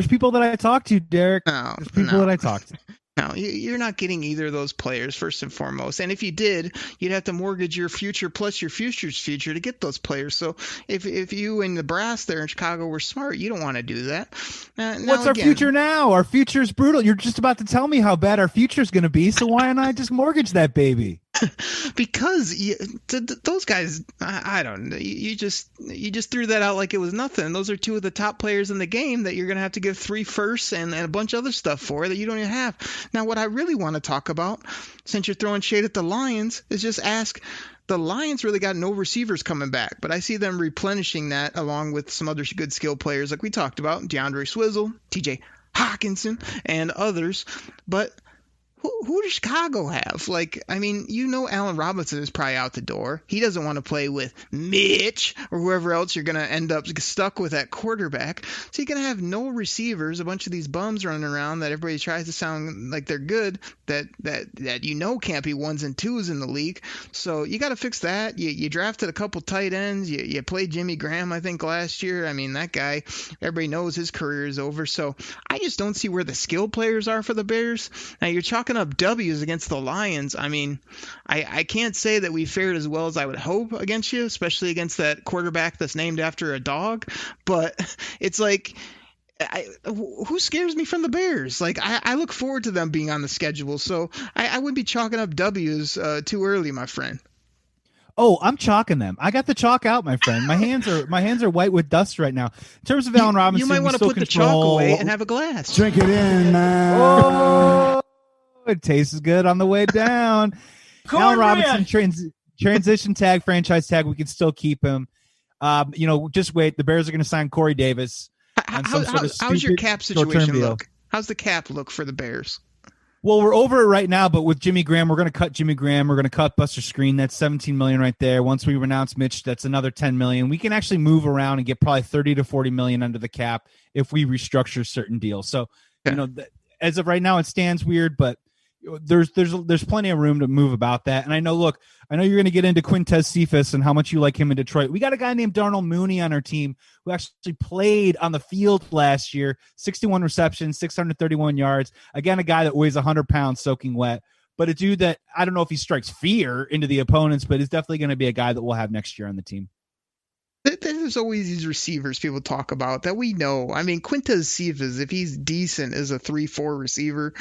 people that I talk to, Derek. Oh, there's people that I talk to. No, you're not getting either of those players, first and foremost. And if you did, you'd have to mortgage your future plus your future's future to get those players. So if you and the brass there in Chicago were smart, you don't want to do that. What's our future now? Our future's brutal. You're just about to tell me how bad our future's going to be, so why don't I just mortgage that baby? Because those guys, I don't know. You just threw that out like it was nothing. Those are two of the top players in the game that you're going to have to give 3 firsts and a bunch of other stuff for that you don't even have. Now, what I really want to talk about, since you're throwing shade at the Lions, is just ask. The Lions really got no receivers coming back, but I see them replenishing that along with some other good skill players like we talked about, DeAndre Swizzle, TJ Hawkinson, and others. But who does Chicago have? Like, I mean, Allen Robinson is probably out the door. He doesn't want to play with Mitch or whoever else you're going to end up stuck with at quarterback. So you're going to have no receivers, a bunch of these bums running around that everybody tries to sound like they're good, that can't be 1s and 2s in the league. So you got to fix that. You drafted a couple tight ends. You played Jimmy Graham, I think, last year. I mean, that guy, everybody knows his career is over. So I just don't see where the skill players are for the Bears. Now, you're chalking up W's against the Lions. I mean, I can't say that we fared as well as I would hope against you, especially against that quarterback that's named after a dog. But it's like, who scares me from the Bears? Like, I look forward to them being on the schedule. So I wouldn't be chalking up W's too early, my friend. Oh, I'm chalking them. I got the chalk out, my friend. My hands are white with dust right now. In terms of Allen Robinson, you might want to put the chalk away and have a glass. Drink it in, man. Oh, it tastes good on the way down. Allen Robinson transition tag, franchise tag. We can still keep him. Just wait. The Bears are going to sign Corey Davis. How's your cap situation look? How's the cap look for the Bears? Well, we're over it right now, but with Jimmy Graham, we're going to cut Jimmy Graham. We're going to cut Buster Screen. That's $17 million right there. Once we renounce Mitch, that's another $10 million. We can actually move around and get probably $30 to $40 million under the cap if we restructure certain deals. So, as of right now, it stands weird, but there's plenty of room to move about that. And I know you're going to get into Quintez Cephas and how much you like him in Detroit. We got a guy named Darnell Mooney on our team who actually played on the field last year, 61 receptions, 631 yards. Again, a guy that weighs 100 pounds soaking wet, but a dude that I don't know if he strikes fear into the opponents, but is definitely going to be a guy that we'll have next year on the team. There's always these receivers people talk about that we know. I mean, Quintez Cephas, if he's decent as a 3-4 receiver,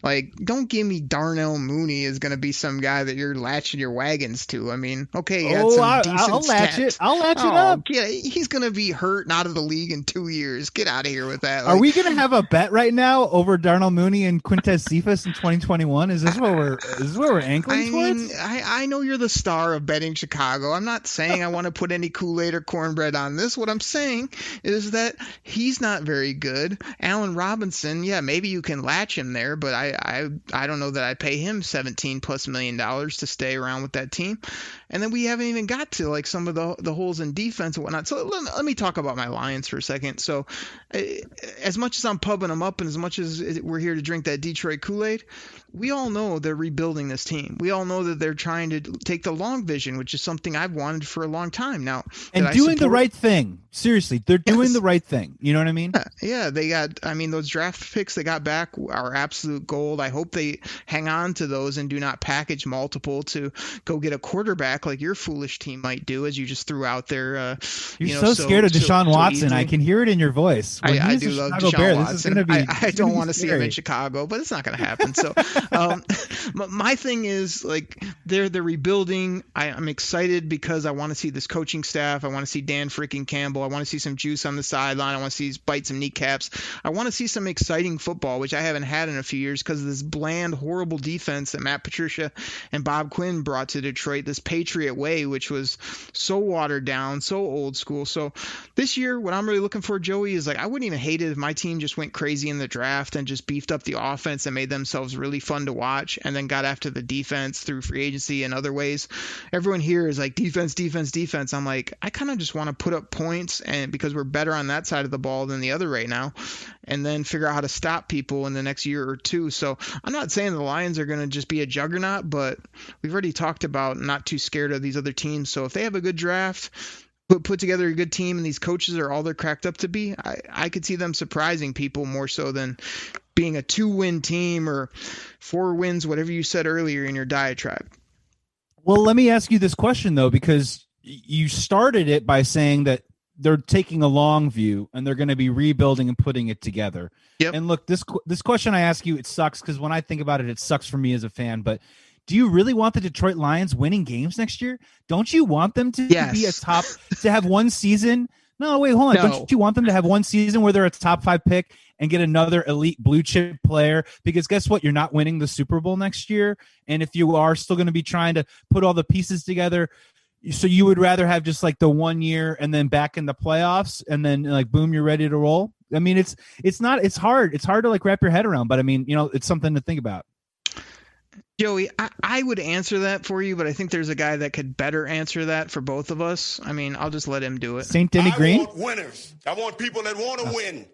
like, don't give me Darnell Mooney is going to be some guy that you're latching your wagons to. I mean, okay, I'll latch it up. Yeah, he's going to be hurt and out of the league in 2 years. Get out of here with that. Are we going to have a bet right now over Darnell Mooney and Quintez Cephas in 2021? Is this what we're angling towards? I know you're the star of betting Chicago. I'm not saying I want to put any Kool-Aid or cornbread on this. What I'm saying is that he's not very good. Allen Robinson, yeah, maybe you can latch him there, but I don't know that I pay him $17+ million to stay around with that team. And then we haven't even got to like some of the holes in defense and whatnot. So let me talk about my Lions for a second. So as much as I'm pubbing them up and as much as we're here to drink that Detroit Kool-Aid, we all know they're rebuilding this team. We all know that they're trying to take the long vision, which is something I've wanted for a long time now. And doing the right thing. Seriously, they're doing the right thing. You know what I mean? Yeah, they got, those draft picks they got back are absolute gold. I hope they hang on to those and do not package multiple to go get a quarterback like your foolish team might do, as you just threw out there. You're so scared of Deshaun Watson. I can hear it in your voice. I do love Deshaun Watson. I don't want to see him in Chicago, but it's not going to happen. So my thing is, like, they're rebuilding. I'm excited because I want to see this coaching staff. I want to see Dan freaking Campbell. I want to see some juice on the sideline. I want to see bite some kneecaps. I want to see some exciting football, which I haven't had in a few years because of this bland, horrible defense that Matt Patricia and Bob Quinn brought to Detroit, this Patriot way, which was so watered down, so old school. So this year, what I'm really looking for, Joey, is like, I wouldn't even hate it if my team just went crazy in the draft and just beefed up the offense and made themselves really fun to watch and then got after the defense through free agency and other ways. Everyone here is like defense. I'm like, I kind of just want to put up points, and because we're better on that side of the ball than the other right now, and then figure out how to stop people in the next year or two. So I'm not saying the Lions are going to just be a juggernaut, but we've already talked about not too scared of these other teams. So if they have a good draft, put together a good team, and these coaches are all they're cracked up to be, I could see them surprising people more so than being a 2-win team or 4 wins, whatever you said earlier in your diatribe. Well, let me ask you this question, though, because you started it by saying that they're taking a long view and they're going to be rebuilding and putting it together. Yep. And look, this question I ask you, it sucks because when I think about it, it sucks for me as a fan. But do you really want the Detroit Lions winning games next year? Don't you want them to be a top, to have one season? No, wait, hold on. No. Don't you want them to have one season where they're a top 5 pick and get another elite blue chip player? Because guess what? You're not winning the Super Bowl next year. And if you are still going to be trying to put all the pieces together, so you would rather have just like the 1 year and then back in the playoffs and then like, boom, you're ready to roll. I mean, it's hard. It's hard to like wrap your head around, but I mean, it's something to think about. Joey, I would answer that for you, but I think there's a guy that could better answer that for both of us. I mean, I'll just let him do it. St. Denny Green? I want winners. I want people that want to win.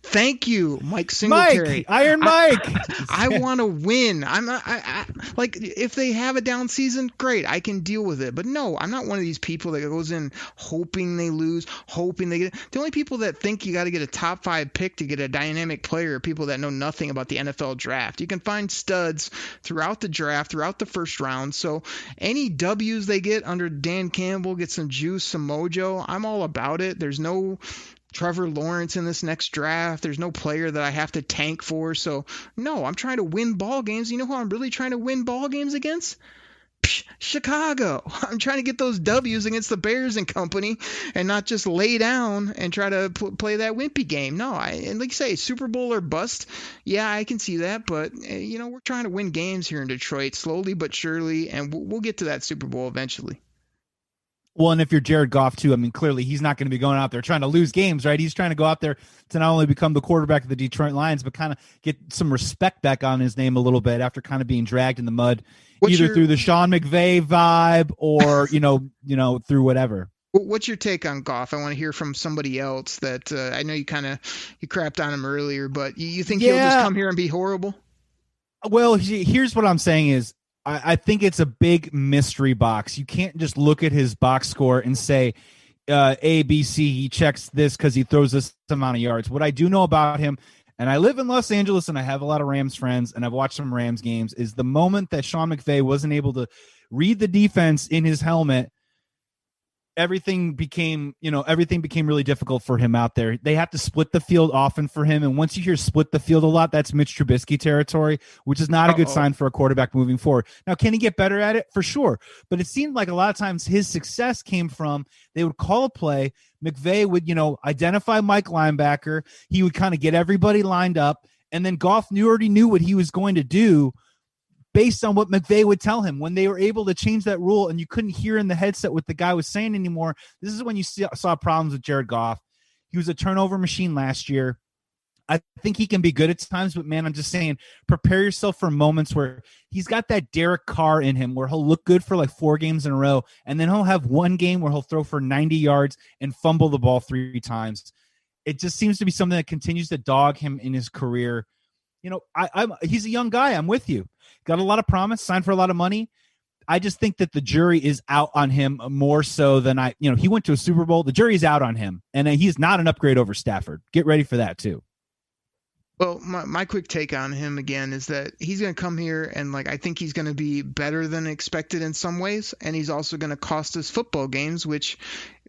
Thank you, Mike Singletary. Mike, Iron Mike. I want to win. I'm not. I like if they have a down season, great. I can deal with it. But no, I'm not one of these people that goes in hoping they lose, hoping they get. The only people that think you got to get a top 5 pick to get a dynamic player are people that know nothing about the NFL draft. You can find studs throughout the draft, throughout the first round. So any W's they get under Dan Campbell, get some juice, some mojo. I'm all about it. There's no Trevor Lawrence in this next draft. There's no player that I have to tank for. So, no, I'm trying to win ball games. You know who I'm really trying to win ball games against? Chicago. I'm trying to get those W's against the Bears and company and not just lay down and try to play that wimpy game. No, and like you say, Super Bowl or bust. Yeah, I can see that. But, we're trying to win games here in Detroit slowly but surely, and we'll get to that Super Bowl eventually. Well, and if you're Jared Goff, too, I mean, clearly he's not going to be going out there trying to lose games, right? He's trying to go out there to not only become the quarterback of the Detroit Lions, but kind of get some respect back on his name a little bit after kind of being dragged in the mud, through the Sean McVay vibe or, through whatever. What's your take on Goff? I want to hear from somebody else that I know you crapped on him earlier, but you think he'll just come here and be horrible? Well, here's what I'm saying is, I think it's a big mystery box. You can't just look at his box score and say, A, B, C, he checks this because he throws this amount of yards. What I do know about him, and I live in Los Angeles and I have a lot of Rams friends and I've watched some Rams games, is the moment that Sean McVay wasn't able to read the defense in his helmet, everything became really difficult for him out there. They have to split the field often for him. And once you hear split the field a lot, that's Mitch Trubisky territory, which is not a good sign for a quarterback moving forward. Now, can he get better at it? For sure. But it seemed like a lot of times his success came from, they would call a play. McVay would, identify Mike linebacker. He would kind of get everybody lined up. And then Goff already knew what he was going to do based on what McVay would tell him. When they were able to change that rule and you couldn't hear in the headset what the guy was saying anymore, this is when you saw problems with Jared Goff. He was a turnover machine last year. I think he can be good at times, but man, I'm just saying, prepare yourself for moments where he's got that Derek Carr in him where he'll look good for like 4 games in a row, and then he'll have one game where he'll throw for 90 yards and fumble the ball 3 times. It just seems to be something that continues to dog him in his career. He's a young guy. I'm with you. Got a lot of promise, signed for a lot of money. I just think that the jury is out on him more so than he went to a Super Bowl. The jury's out on him, and he's not an upgrade over Stafford. Get ready for that too. Well, my quick take on him again is that he's going to come here and I think he's going to be better than expected in some ways, and he's also going to cost us football games, which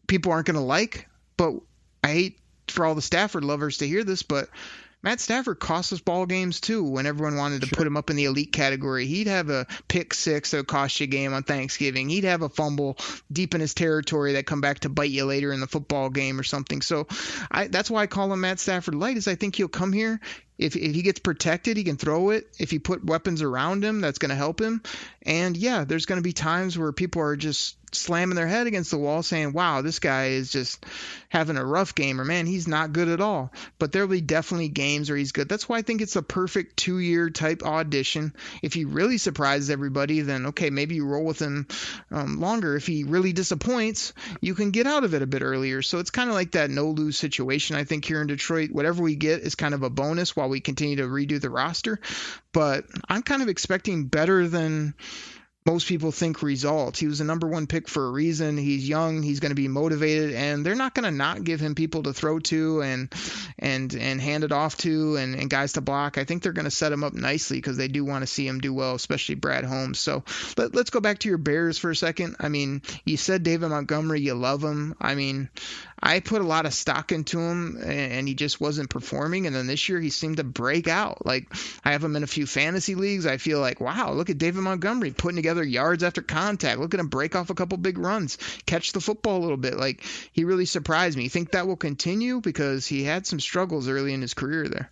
people aren't going to like. But I hate for all the Stafford lovers to hear this, but Matt Stafford cost us ball games too when everyone wanted to put him up in the elite category. He'd have a pick 6 that would cost you a game on Thanksgiving. He'd have a fumble deep in his territory that come back to bite you later in the football game or something. So that's why I call him Matt Stafford light, is I think he'll come here. If he gets protected, he can throw it. If you put weapons around him, that's going to help him. And yeah, there's going to be times where people are just slamming their head against the wall saying, wow, this guy is just having a rough game, or man, he's not good at all. But there'll be definitely games where he's good. That's why I think it's a perfect 2-year type audition. If he really surprises everybody, then okay, maybe you roll with him longer. If he really disappoints, you can get out of it a bit earlier. So it's kind of like that no-lose situation. I think here in Detroit, whatever we get is kind of a bonus while we continue to redo the roster. But I'm kind of expecting better than most people think results. He was the number one pick for a reason. He's young. He's going to be motivated, and they're not going to not give him people to throw to and hand it off to and guys to block. I think they're going to set him up nicely because they do want to see him do well, especially Brad Holmes. So let's go back to your Bears for a second. I mean, you said David Montgomery, you love him. I mean, I put a lot of stock into him, and he just wasn't performing. And then this year he seemed to break out. Like, I have him in a few fantasy leagues. I feel like, wow, look at David Montgomery putting together yards after contact. Look at him break off a couple big runs, catch the football a little bit. Like, he really surprised me. You think that will continue? Because he had some struggles early in his career there.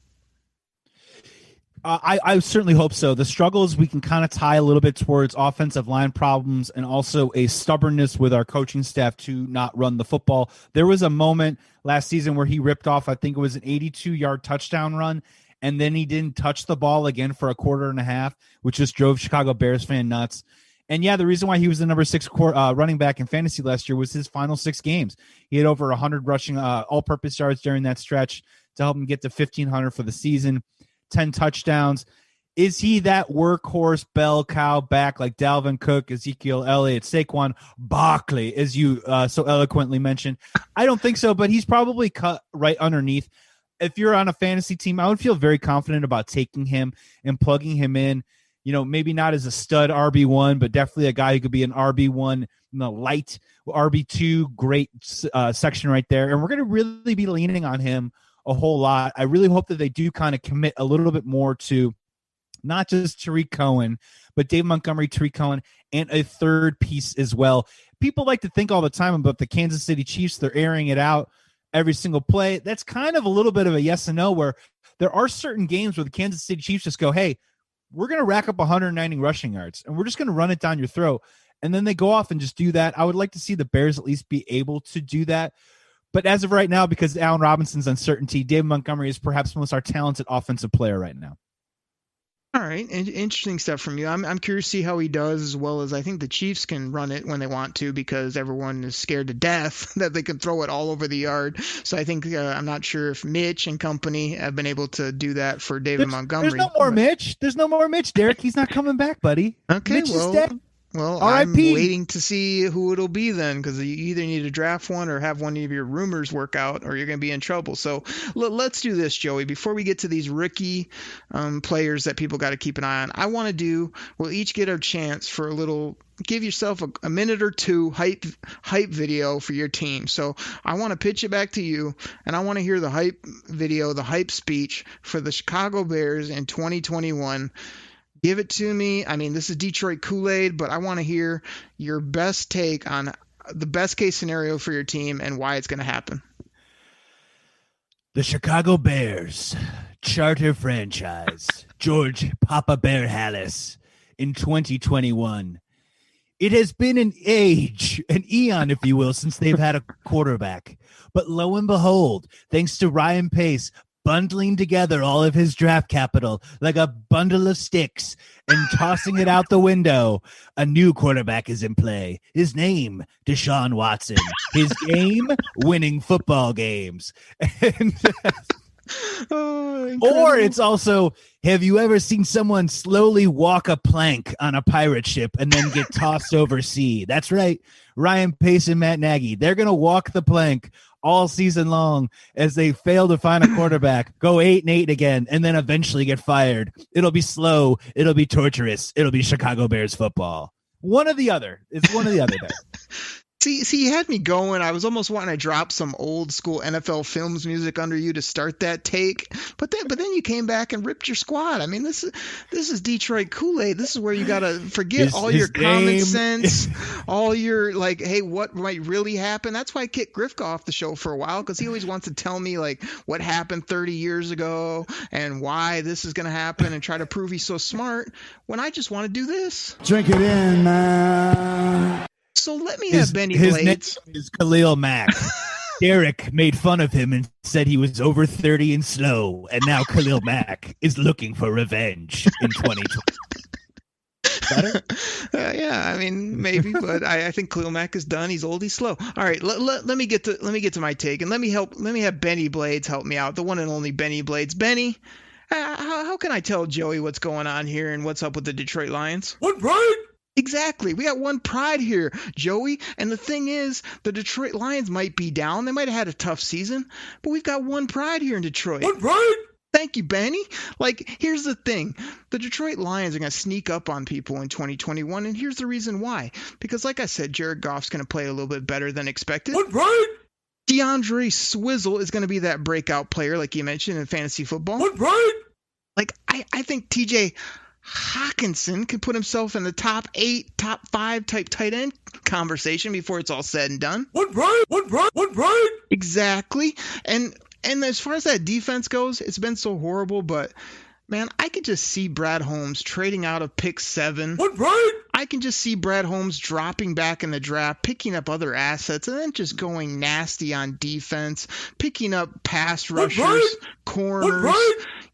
I certainly hope so. The struggles we can kind of tie a little bit towards offensive line problems and also a stubbornness with our coaching staff to not run the football. There was a moment last season where he ripped off, I think it was an 82-yard touchdown run, and then he didn't touch the ball again for a quarter and a half, which just drove Chicago Bears fan nuts. And yeah, the reason why he was the number 6 running back in fantasy last year was his final 6 games. He had over 100 rushing all-purpose yards during that stretch to help him get to 1,500 for the season. 10 touchdowns. Is he that workhorse bell cow back like Dalvin Cook, Ezekiel Elliott, Saquon Barkley, as you so eloquently mentioned? I don't think so, but he's probably cut right underneath. If you're on a fantasy team, I would feel very confident about taking him and plugging him in. You know, maybe not as a stud RB1, but definitely a guy who could be an RB1, light RB2, great section right there. And we're going to really be leaning on him a whole lot. I really hope that they do kind of commit a little bit more to not just Tariq Cohen, but Dave Montgomery, Tariq Cohen, and a third piece as well. People like to think all the time about the Kansas City Chiefs. They're airing it out every single play. That's kind of a little bit of a yes and no, where there are certain games where the Kansas City Chiefs just go, hey, we're going to rack up 190 rushing yards, and we're just going to run it down your throat. And then they go off and just do that. I would like to see the Bears at least be able to do that. But as of right now, because Allen Robinson's uncertainty, David Montgomery is perhaps most our talented offensive player right now. All right, interesting stuff from you. I'm curious to see how he does, as well as I think the Chiefs can run it when they want to, because everyone is scared to death that they can throw it all over the yard. So I think I'm not sure if Mitch and company have been able to do that for David Montgomery. There's no more Mitch. There's no more Mitch, Derek. He's not coming back, buddy. Okay, Mitch is dead. Well, I'm waiting to see who it'll be then, because you either need to draft one or have one of your rumors work out, or you're going to be in trouble. So let's do this, Joey. Before we get to these rookie players that people got to keep an eye on, we'll each get our chance for a little, give yourself a minute or two hype video for your team. So I want to pitch it back to you, and I want to hear the hype video, the hype speech for the Chicago Bears in 2021. Give it to me. I mean, this is Detroit Koolaid, but I want to hear your best take on the best case scenario for your team and why it's going to happen. The Chicago Bears charter franchise, George Papa Bear Hallis, in 2021. It has been an eon, if you will, since they've had a quarterback. But lo and behold, thanks to Ryan Pace bundling together all of his draft capital like a bundle of sticks and tossing it out the window, a new quarterback is in play. His name, Deshaun Watson. His game, winning football games. And or it's also, have you ever seen someone slowly walk a plank on a pirate ship and then get tossed overseas? That's right. Ryan Pace and Matt Nagy. They're going to walk the plank all season long as they fail to find a quarterback, go 8-8 again, and then eventually get fired. It'll be slow. It'll be torturous. It'll be Chicago Bears football. One or the other. It's one or the other there. See, you had me going. I was almost wanting to drop some old school NFL Films music under you to start that take, but then you came back and ripped your squad. I mean, this is Detroit Koolaid. This is where you gotta forget all your common sense, all your like, hey, what might really happen? That's why I kicked Grifka off the show for a while, because he always wants to tell me like what happened 30 years ago and why this is gonna happen and try to prove he's so smart. When I just want to do this. Drink it in, man. So let me have Benny Blades. His name is Khalil Mack. Derek made fun of him and said he was over 30 and slow, and now Khalil Mack is looking for revenge in 2020. Better? Yeah, I mean maybe, but I think Khalil Mack is done. He's old. He's slow. All right, let me get to my take, and let me have Benny Blades help me out. The one and only Benny Blades. Benny, how can I tell Joey what's going on here and what's up with the Detroit Lions? What, right? Exactly. We got one pride here, Joey. And the thing is, the Detroit Lions might be down. They might have had a tough season, but we've got one pride here in Detroit. One pride? Thank you, Benny. Like, here's the thing. The Detroit Lions are going to sneak up on people in 2021, and here's the reason why. Because, like I said, Jared Goff's going to play a little bit better than expected. One pride? DeAndre Swizzle is going to be that breakout player, like you mentioned, in fantasy football. One pride? Like, I think TJ Hawkinson can put himself in the top 8, top 5 type tight end conversation before it's all said and done. One pride? One pride? One pride? Exactly. And as far as that defense goes, it's been so horrible, but man, I could just see Brad Holmes trading out of pick 7. One pride? I can just see Brad Holmes dropping back in the draft, picking up other assets, and then just going nasty on defense, picking up pass rushers, corners,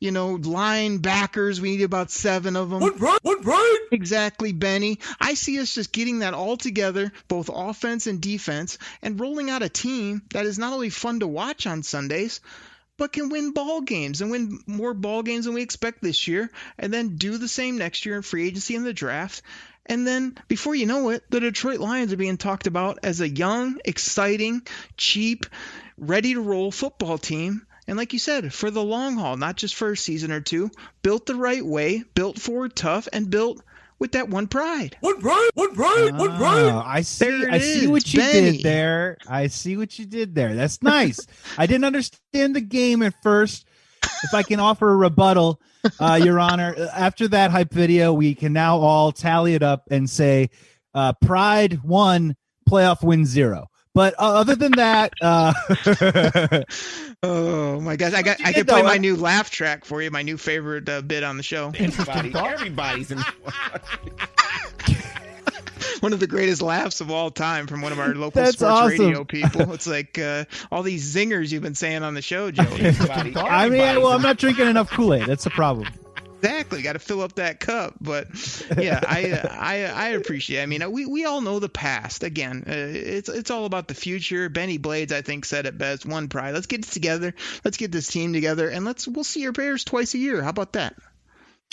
linebackers. We need about 7 of them. One pride? Exactly, Benny. I see us just getting that all together, both offense and defense, and rolling out a team that is not only fun to watch on Sundays, but can win ball games and win more ball games than we expect this year, and then do the same next year in free agency and the draft. And then before you know it, the Detroit Lions are being talked about as a young, exciting, cheap, ready to roll football team. And like you said, for the long haul, not just for a season or two, built the right way, built forward tough, and built with that one pride. One pride? One pride? One pride? I see what you did there. I see what you did there. That's nice. I didn't understand the game at first. If I can offer a rebuttal, Your Honor, after that hype video, we can now all tally it up and say pride 1, playoff win 0. But other than that, oh my gosh, I could play my new laugh track for you, my new favorite bit on the show. Everybody's in. One of the greatest laughs of all time from one of our local That's sports awesome. radio people. It's like all these zingers you've been saying on the show, Joey. I mean, well, I'm not drinking enough Kool-Aid. That's the problem. Exactly, got to fill up that cup. But yeah, I appreciate it. I mean, we all know the past. Again, it's all about the future. Benny Blades, I think, said it best. One pride. Let's get this together. Let's get this team together, and we'll see your Bears twice a year. How about that?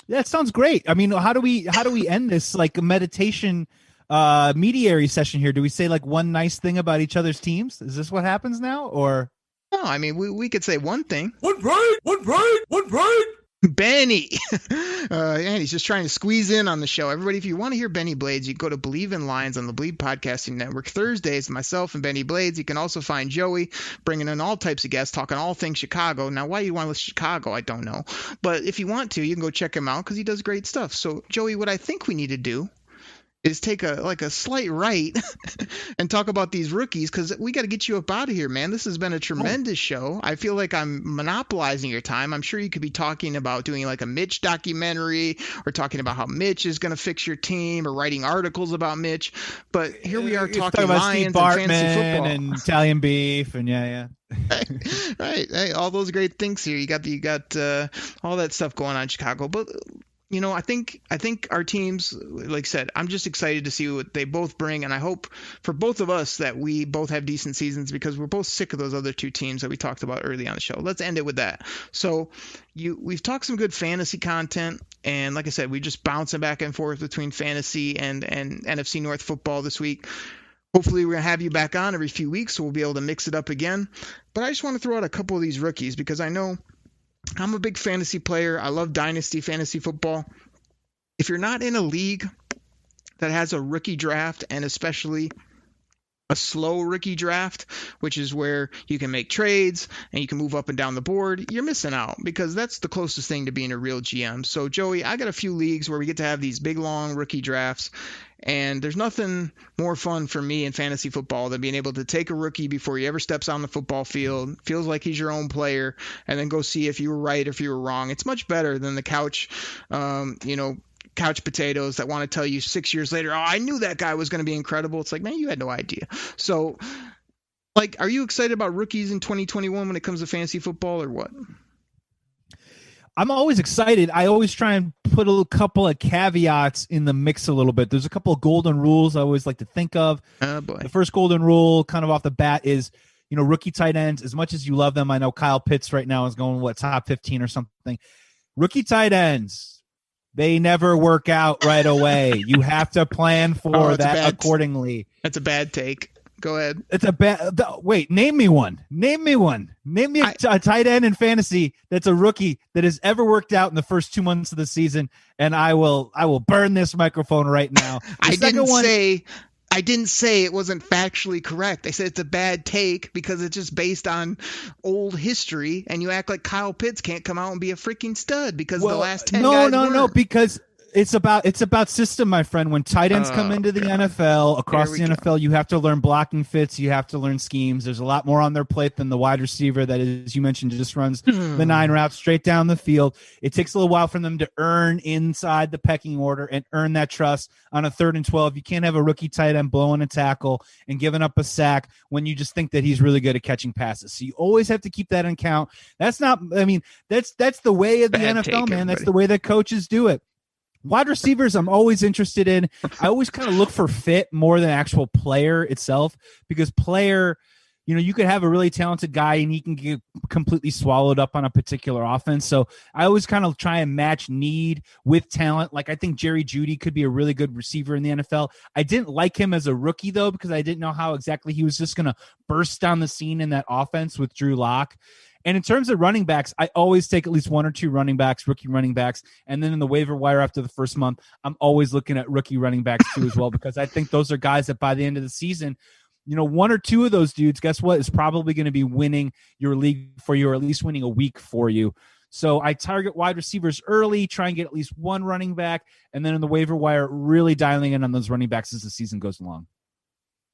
Yeah, it sounds great. I mean, how do we end this like a meditation mediary session here? Do we say like one nice thing about each other's teams? Is this what happens now, or? No, I mean we could say one thing. One pride. One pride. One pride. Benny. And he's just trying to squeeze in on the show. Everybody, if you want to hear Benny Blades, you can go to Believe in Lions on the Believe Podcasting Network. Thursdays, myself and Benny Blades. You can also find Joey bringing in all types of guests, talking all things Chicago. Now, why you want to listen to Chicago, I don't know. But if you want to, you can go check him out because he does great stuff. So, Joey, what I think we need to do is take a slight right and talk about these rookies, because we got to get you up out of here, man. This has been a tremendous show. I feel like I'm monopolizing your time. I'm sure you could be talking about doing like a Mitch documentary, or talking about how Mitch is going to fix your team, or writing articles about Mitch. But here we are talking about Lions Steve and Bartman fantasy football and Italian beef, and yeah. Right. Hey, all those great things here. You got all that stuff going on in Chicago. But you know, I think our teams, like I said, I'm just excited to see what they both bring, and I hope for both of us that we both have decent seasons, because we're both sick of those other two teams that we talked about early on the show. Let's end it with that. So we've talked some good fantasy content, and like I said, we just bouncing back and forth between fantasy and NFC North football this week. Hopefully we're going to have you back on every few weeks, so we'll be able to mix it up again. But I just want to throw out a couple of these rookies, because I know I'm a big fantasy player. I love Dynasty fantasy football. If you're not in a league that has a rookie draft, and especially a slow rookie draft, which is where you can make trades and you can move up and down the board, you're missing out, because that's the closest thing to being a real GM. So, Joey, I got a few leagues where we get to have these big, long rookie drafts, and there's nothing more fun for me in fantasy football than being able to take a rookie before he ever steps on the football field, feels like he's your own player, and then go see if you were right or if you were wrong. It's much better than the couch potatoes that want to tell you 6 years later, oh, I knew that guy was going to be incredible. It's like, man, you had no idea. So, like, are you excited about rookies in 2021 when it comes to fantasy football, or what? I'm always excited. I always try and put a couple of caveats in the mix a little bit. There's a couple of golden rules I always like to think of. Oh, boy. The first golden rule kind of off the bat is, you know, rookie tight ends, as much as you love them, I know Kyle Pitts right now is going, top 15 or something. Rookie tight ends, They never work out right away. You have to plan for that accordingly. That's a bad take. Go ahead. It's a bad. Wait, name me one. Name me a tight end in fantasy that's a rookie that has ever worked out in the first 2 months of the season, and I will burn this microphone right now. I didn't say it wasn't factually correct. I said it's a bad take because it's just based on old history, and you act like Kyle Pitts can't come out and be a freaking stud because the last 10 guys No, because it's about system, my friend. When tight ends come into the NFL, across the NFL, you have to learn blocking fits. You have to learn schemes. There's a lot more on their plate than the wide receiver that, as you mentioned, just runs the 9 routes straight down the field. It takes a little while for them to earn inside the pecking order and earn that trust on a 3rd and 12. You can't have a rookie tight end blowing a tackle and giving up a sack when you just think that he's really good at catching passes. So you always have to keep that in account. That's the way of the NFL, man. That's the way that coaches do it. Wide receivers, I'm always interested in. I always kind of look for fit more than actual player itself, because player, you could have a really talented guy and he can get completely swallowed up on a particular offense. So I always kind of try and match need with talent. Like, I think Jerry Jeudy could be a really good receiver in the NFL. I didn't like him as a rookie, though, because I didn't know how exactly he was just going to burst down the scene in that offense with Drew Lock. And in terms of running backs, I always take at least 1 or 2 rookie running backs. And then in the waiver wire after the first month, I'm always looking at rookie running backs too as well, because I think those are guys that by the end of the season, 1 or 2 of those dudes, guess what, is probably going to be winning your league for you, or at least winning a week for you. So I target wide receivers early, try and get at least 1 running back, and then in the waiver wire, really dialing in on those running backs as the season goes along.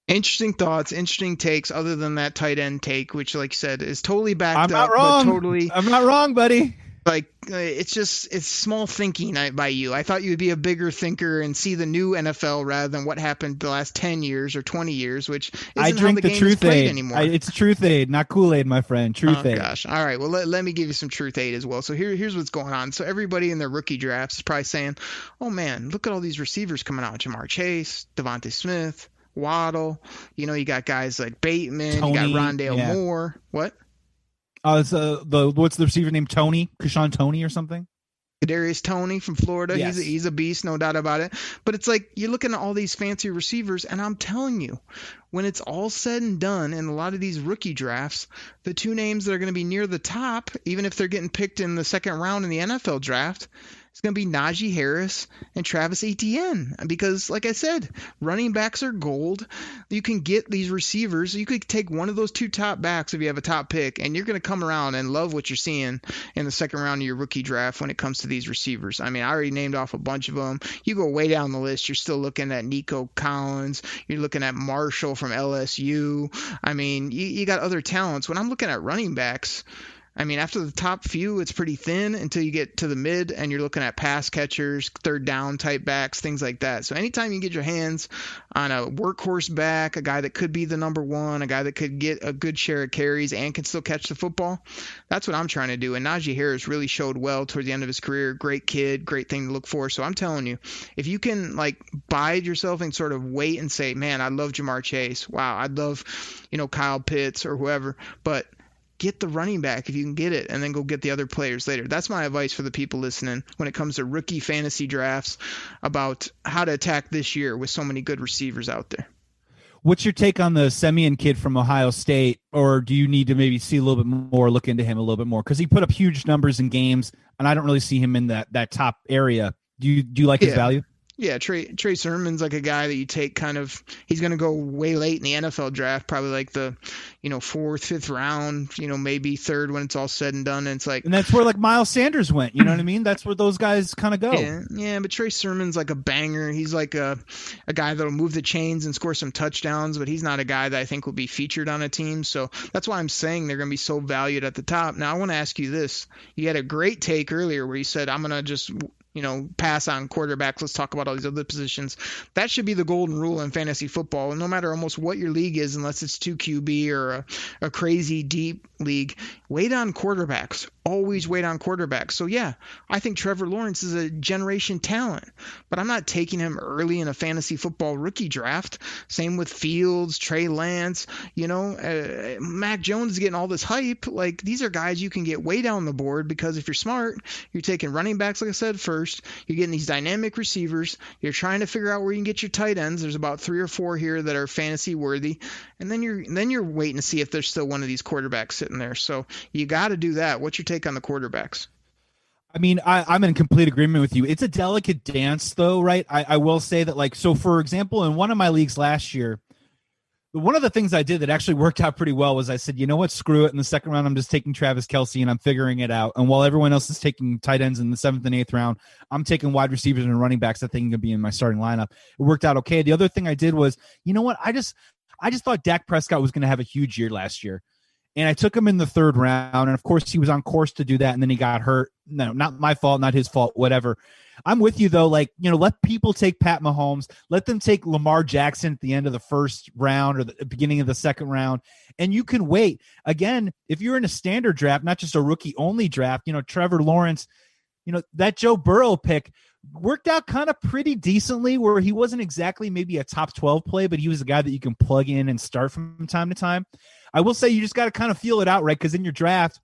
Interesting thoughts, interesting takes, other than that tight end take, which, like you said, is totally backed up. I'm not wrong. I'm not wrong, buddy. Like, it's small thinking by you. I thought you would be a bigger thinker and see the new NFL rather than what happened the last 10 years or 20 years, which isn't I drink how the the game Truth is played Aid anymore. It's Truth Aid, not Kool-Aid, my friend. Truth Aid. Gosh. All right. Well, let me give you some Truth Aid as well. So here's what's going on. So everybody in their rookie drafts is probably saying, oh, man, look at all these receivers coming out. Jamar Chase, Devontae Smith, Waddle, you got guys like Bateman, Tony, you got Rondale Moore. What? It's what's the receiver named Tony? Krishan Tony or something? Kadarius Toney from Florida. Yes. He's a beast, no doubt about it. But it's like you're looking at all these fancy receivers, and I'm telling you, when it's all said and done in a lot of these rookie drafts, the 2 names that are going to be near the top, even if they're getting picked in the 2nd round in the NFL draft, it's going to be Najee Harris and Travis Etienne, because, like I said, running backs are gold. You can get these receivers. You could take one of those 2 top backs if you have a top pick, and you're going to come around and love what you're seeing in the 2nd round of your rookie draft when it comes to these receivers. I mean, I already named off a bunch of them. You go way down the list, you're still looking at Nico Collins. You're looking at Marshall from LSU. I mean, you got other talents. When I'm looking at running backs, I mean, after the top few, it's pretty thin until you get to the mid, and you're looking at pass catchers, 3rd down type backs, things like that. So anytime you get your hands on a workhorse back, a guy that could be the number 1, a guy that could get a good share of carries and can still catch the football, that's what I'm trying to do. And Najee Harris really showed well towards the end of his career. Great kid, great thing to look for. So I'm telling you, if you can bide yourself and sort of wait and say, man, I love Jamar Chase. Wow, I'd love, Kyle Pitts or whoever, but get the running back if you can get it, and then go get the other players later. That's my advice for the people listening when it comes to rookie fantasy drafts about how to attack this year with so many good receivers out there. What's your take on the Semien kid from Ohio State, or do you need to maybe see a little bit more, look into him a little bit more? Because he put up huge numbers in games, and I don't really see him in that top area. Do you like his value? Yeah, Trey Sermon's like a guy that you take he's going to go way late in the NFL draft, probably like the, 4th, 5th round, maybe 3rd when it's all said and done. And it's like, and that's where Miles Sanders went. You know what I mean? That's where those guys kind of go. Yeah, but Trey Sermon's like a banger. He's like a guy that'll move the chains and score some touchdowns, but he's not a guy that I think will be featured on a team. So that's why I'm saying they're going to be so valued at the top. Now I want to ask you this. You had a great take earlier where you said, I'm going to just pass on quarterbacks. Let's talk about all these other positions. That should be the golden rule in fantasy football. And no matter almost what your league is, unless it's 2 QB or a crazy deep league, wait on quarterbacks always wait on quarterbacks. So yeah, I think Trevor Lawrence is a generation talent, but I'm not taking him early in a fantasy football rookie draft. Same with Fields, Trey Lance, Mac Jones is getting all this hype. Like, these are guys you can get way down the board, because if you're smart, you're taking running backs, like I said, first. You're getting these dynamic receivers. You're trying to figure out where you can get your tight ends. There's about 3 or 4 here that are fantasy worthy. And then you're waiting to see if there's still one of these quarterbacks sitting there. So you got to do that. What's your take on the quarterbacks? I mean, I'm in complete agreement with you. It's a delicate dance, though, right? I will say that, like, so for example, in one of my leagues last year, one of the things I did that actually worked out pretty well was I said, you know what, screw it. In the second round, I'm just taking Travis Kelce and I'm figuring it out. And while everyone else is taking tight ends in the 7th and 8th round, I'm taking wide receivers and running backs that think can be in my starting lineup. It worked out okay. The other thing I did was, you know what, I just thought Dak Prescott was going to have a huge year last year. And I took him in the 3rd round. And of course, he was on course to do that. And then he got hurt. No, not my fault, not his fault, whatever. I'm with you, though. Like, let people take Pat Mahomes. Let them take Lamar Jackson at the end of the 1st round or the beginning of the 2nd round. And you can wait. Again, if you're in a standard draft, not just a rookie-only draft, Trevor Lawrence, that Joe Burrow pick worked out kind of pretty decently, where he wasn't exactly maybe a top 12 play, but he was a guy that you can plug in and start from time to time. I will say you just got to kind of feel it out, right? Because in your draft,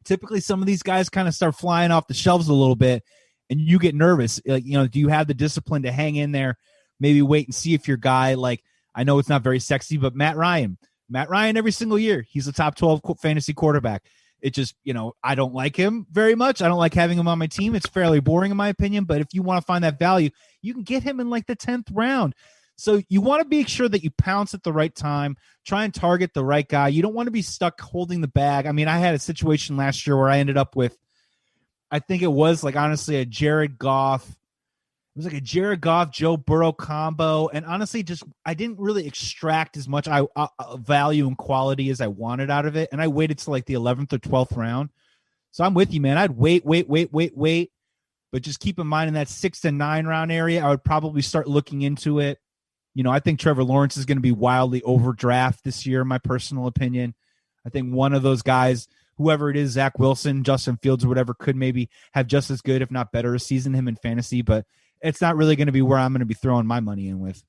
typically some of these guys kind of start flying off the shelves a little bit, and you get nervous. Like, do you have the discipline to hang in there, maybe wait and see if your guy, like, I know it's not very sexy, but Matt Ryan every single year, he's a top 12 fantasy quarterback. It just, I don't like him very much. I don't like having him on my team. It's fairly boring in my opinion, but if you want to find that value, you can get him in like the 10th round. So you want to make sure that you pounce at the right time, try and target the right guy. You don't want to be stuck holding the bag. I mean, I had a situation last year where I ended up with, I think it was like, honestly, a Jared Goff. It was like a Jared Goff, Joe Burrow combo. And honestly, just, I didn't really extract as much value and quality as I wanted out of it. And I waited till like the 11th or 12th round. So I'm with you, man. I'd wait. But just keep in mind in that 6 to 9 round area, I would probably start looking into it. I think Trevor Lawrence is going to be wildly overdraft this year, in my personal opinion. I think one of those guys, whoever it is, Zach Wilson, Justin Fields, or whatever, could maybe have just as good, if not better, a season him in fantasy, but it's not really going to be where I'm going to be throwing my money in with.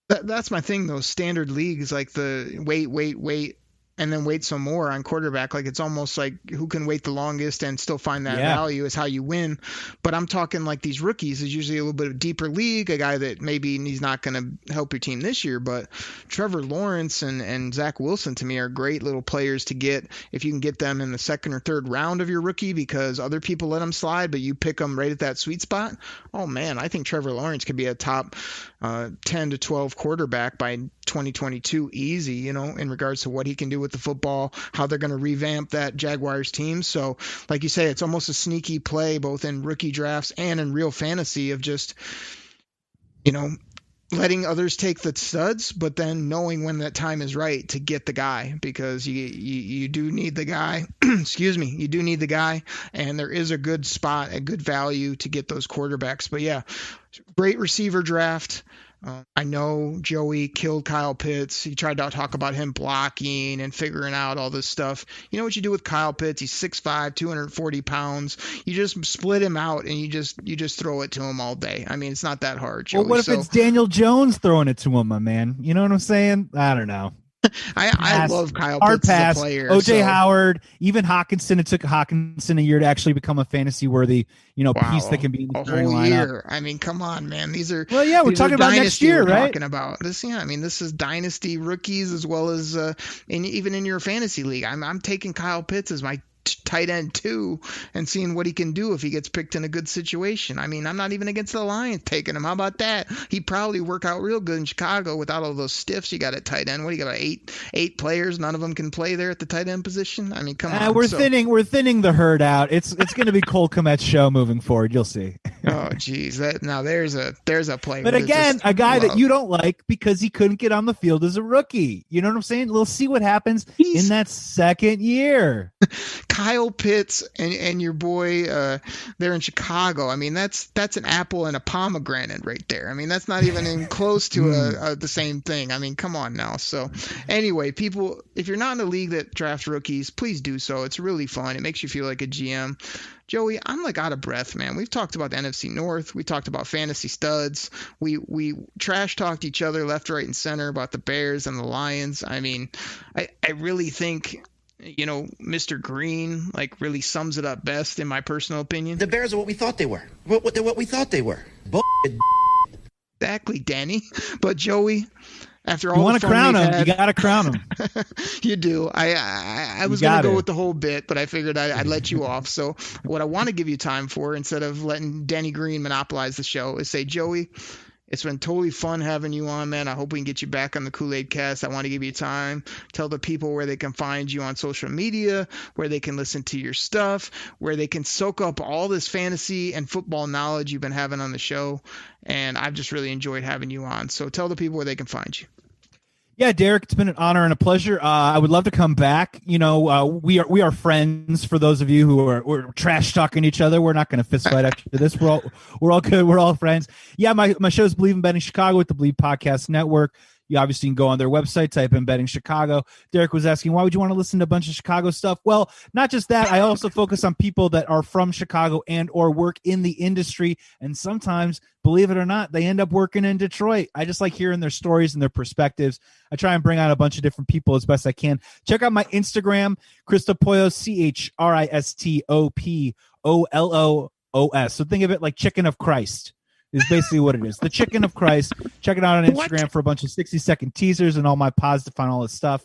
That's my thing, though. Standard leagues, like the wait, and then wait some more on quarterback. Like, it's almost like who can wait the longest and still find that value is how you win. But I'm talking like these rookies is usually a little bit of deeper league, a guy that maybe he's not going to help your team this year. But Trevor Lawrence and Zach Wilson, to me, are great little players to get if you can get them in the 2nd or 3rd round of your rookie, because other people let them slide, but you pick them right at that sweet spot. Oh, man, I think Trevor Lawrence could be a top 10 to 12 quarterback by 2022 easy, in regards to what he can do with the football, how they're going to revamp that Jaguars team. So like you say, it's almost a sneaky play both in rookie drafts and in real fantasy of just, letting others take the studs, but then knowing when that time is right to get the guy, because you do need the guy. Excuse me. You do need the guy, and there is a good spot, a good value to get those quarterbacks. But yeah, great receiver draft. I know Joey killed Kyle Pitts. He tried to talk about him blocking and figuring out all this stuff. You know what you do with Kyle Pitts? He's 6'5", 240 pounds. You just split him out and you just throw it to him all day. I mean, it's not that hard, Joey. Well, what if it's Daniel Jones throwing it to him, my man? You know what I'm saying? I don't know. I love Kyle Pitts as a player. OJ Howard, even Hawkinson. It took Hawkinson a year to actually become a fantasy worthy, piece that can be in the starting lineup. Year. I mean, come on, man. These are we're talking about next year, right? Talking about this, yeah. I mean, this is dynasty rookies as well as even in your fantasy league. I'm taking Kyle Pitts as my tight end 2 and seeing what he can do if he gets picked in a good situation. I mean, I'm not even against the Lions taking him. How about that? He'd probably work out real good in Chicago without all those stiffs you got at tight end. What do you got? Eight players, none of them can play there at the tight end position. I mean, come on. We're thinning the herd out. It's going to be Cole Kmet's show moving forward. You'll see. Oh, geez. There's a play. But again, a guy that you don't like because he couldn't get on the field as a rookie. You know what I'm saying? We'll see what happens in that second year. Kyle Pitts and your boy there in Chicago. I mean, that's an apple and a pomegranate right there. I mean, that's not even close to the same thing. I mean, come on now. So anyway, people, if you're not in a league that drafts rookies, please do so. It's really fun. It makes you feel like a GM. Joey, I'm like out of breath, man. We've talked about the NFC North. We talked about fantasy studs. We trash talked each other left, right, and center about the Bears and the Lions. I mean, I really think, Mr. Green really sums it up best in my personal opinion. The Bears are what we thought they were. What we thought they were. Exactly, Danny. But Joey, after all, you want to crown him. You got to crown him. You do. I was going to go with the whole bit, but I figured I'd let you off. So what I want to give you time for, instead of letting Danny Green monopolize the show, is say, Joey, it's been totally fun having you on, man. I hope we can get you back on the Koolaid Cast. I want to give you time. Tell the people where they can find you on social media, where they can listen to your stuff, where they can soak up all this fantasy and football knowledge you've been having on the show. And I've just really enjoyed having you on. So tell the people where they can find you. Yeah, Derek, it's been an honor and a pleasure. I would love to come back. We are friends. For those of you who we're trash talking each other, we're not going to fist fight after this. We're all good. We're all friends. Yeah, my show is Believe in Betting Chicago with the Believe Podcast Network. You obviously can go on their website, type in Betting Chicago. Derek was asking, why would you want to listen to a bunch of Chicago stuff? Well, not just that. I also focus on people that are from Chicago and or work in the industry. And sometimes, believe it or not, they end up working in Detroit. I just like hearing their stories and their perspectives. I try and bring on a bunch of different people as best I can. Check out my Instagram, Christopoulos, ChristopOLOOS. So think of it like Chicken of Christ. Is basically what it is. The Chicken of Christ. Check it out on Instagram for a bunch of 60-second teasers and all my pods to find all this stuff.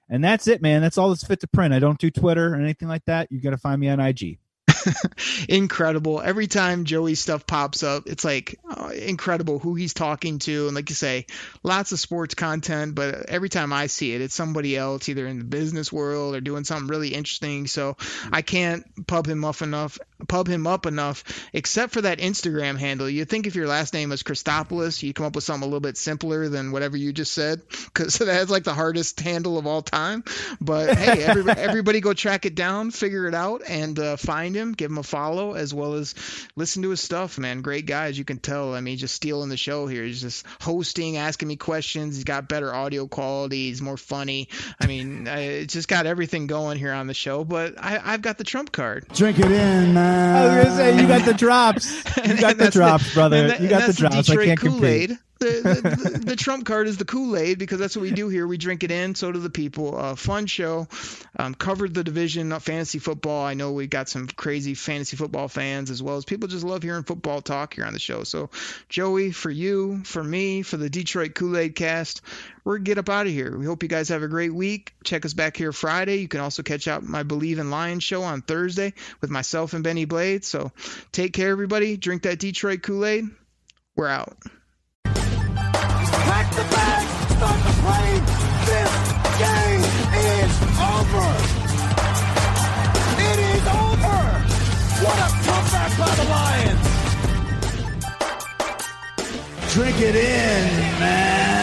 And that's it, man. That's all that's fit to print. I don't do Twitter or anything like that. You got to find me on IG. Incredible. Every time Joey's stuff pops up, it's incredible who he's talking to. And like you say, lots of sports content, but every time I see it, it's somebody else, either in the business world or doing something really interesting. So I can't pub him up enough, except for that Instagram handle. You'd think if your last name was Christopoulos, you'd come up with something a little bit simpler than whatever you just said, because that's the hardest handle of all time. But hey, everybody go track it down, figure it out, and find him. Give him a follow, as well as listen to his stuff, man. Great guy, as you can tell. I mean, just stealing the show here. He's just hosting, asking me questions. He's got better audio quality. He's more funny. I mean, it's just got everything going here on the show, but I've got the trump card. Drink it in, man. I was going to say, you got the drops. You got the drops, brother. You got the drops. I can't compete. The trump card is the Kool-Aid, because that's what we do here. We drink it in. So do the people. Fun show. Covered the division of fantasy football. I know we got some crazy fantasy football fans, as well as people just love hearing football talk here on the show. So Joey, for you, for me, for the Detroit Koolaid Cast, we're going to get up out of here. We hope you guys have a great week. Check us back here Friday. You can also catch out my Believe in Lions show on Thursday with myself and Benny Blade. So take care, everybody. Drink that Detroit Kool-Aid. We're out. Pack the bag, start the plane. This game is over. It is over. What a comeback by the Lions. Drink it in, man.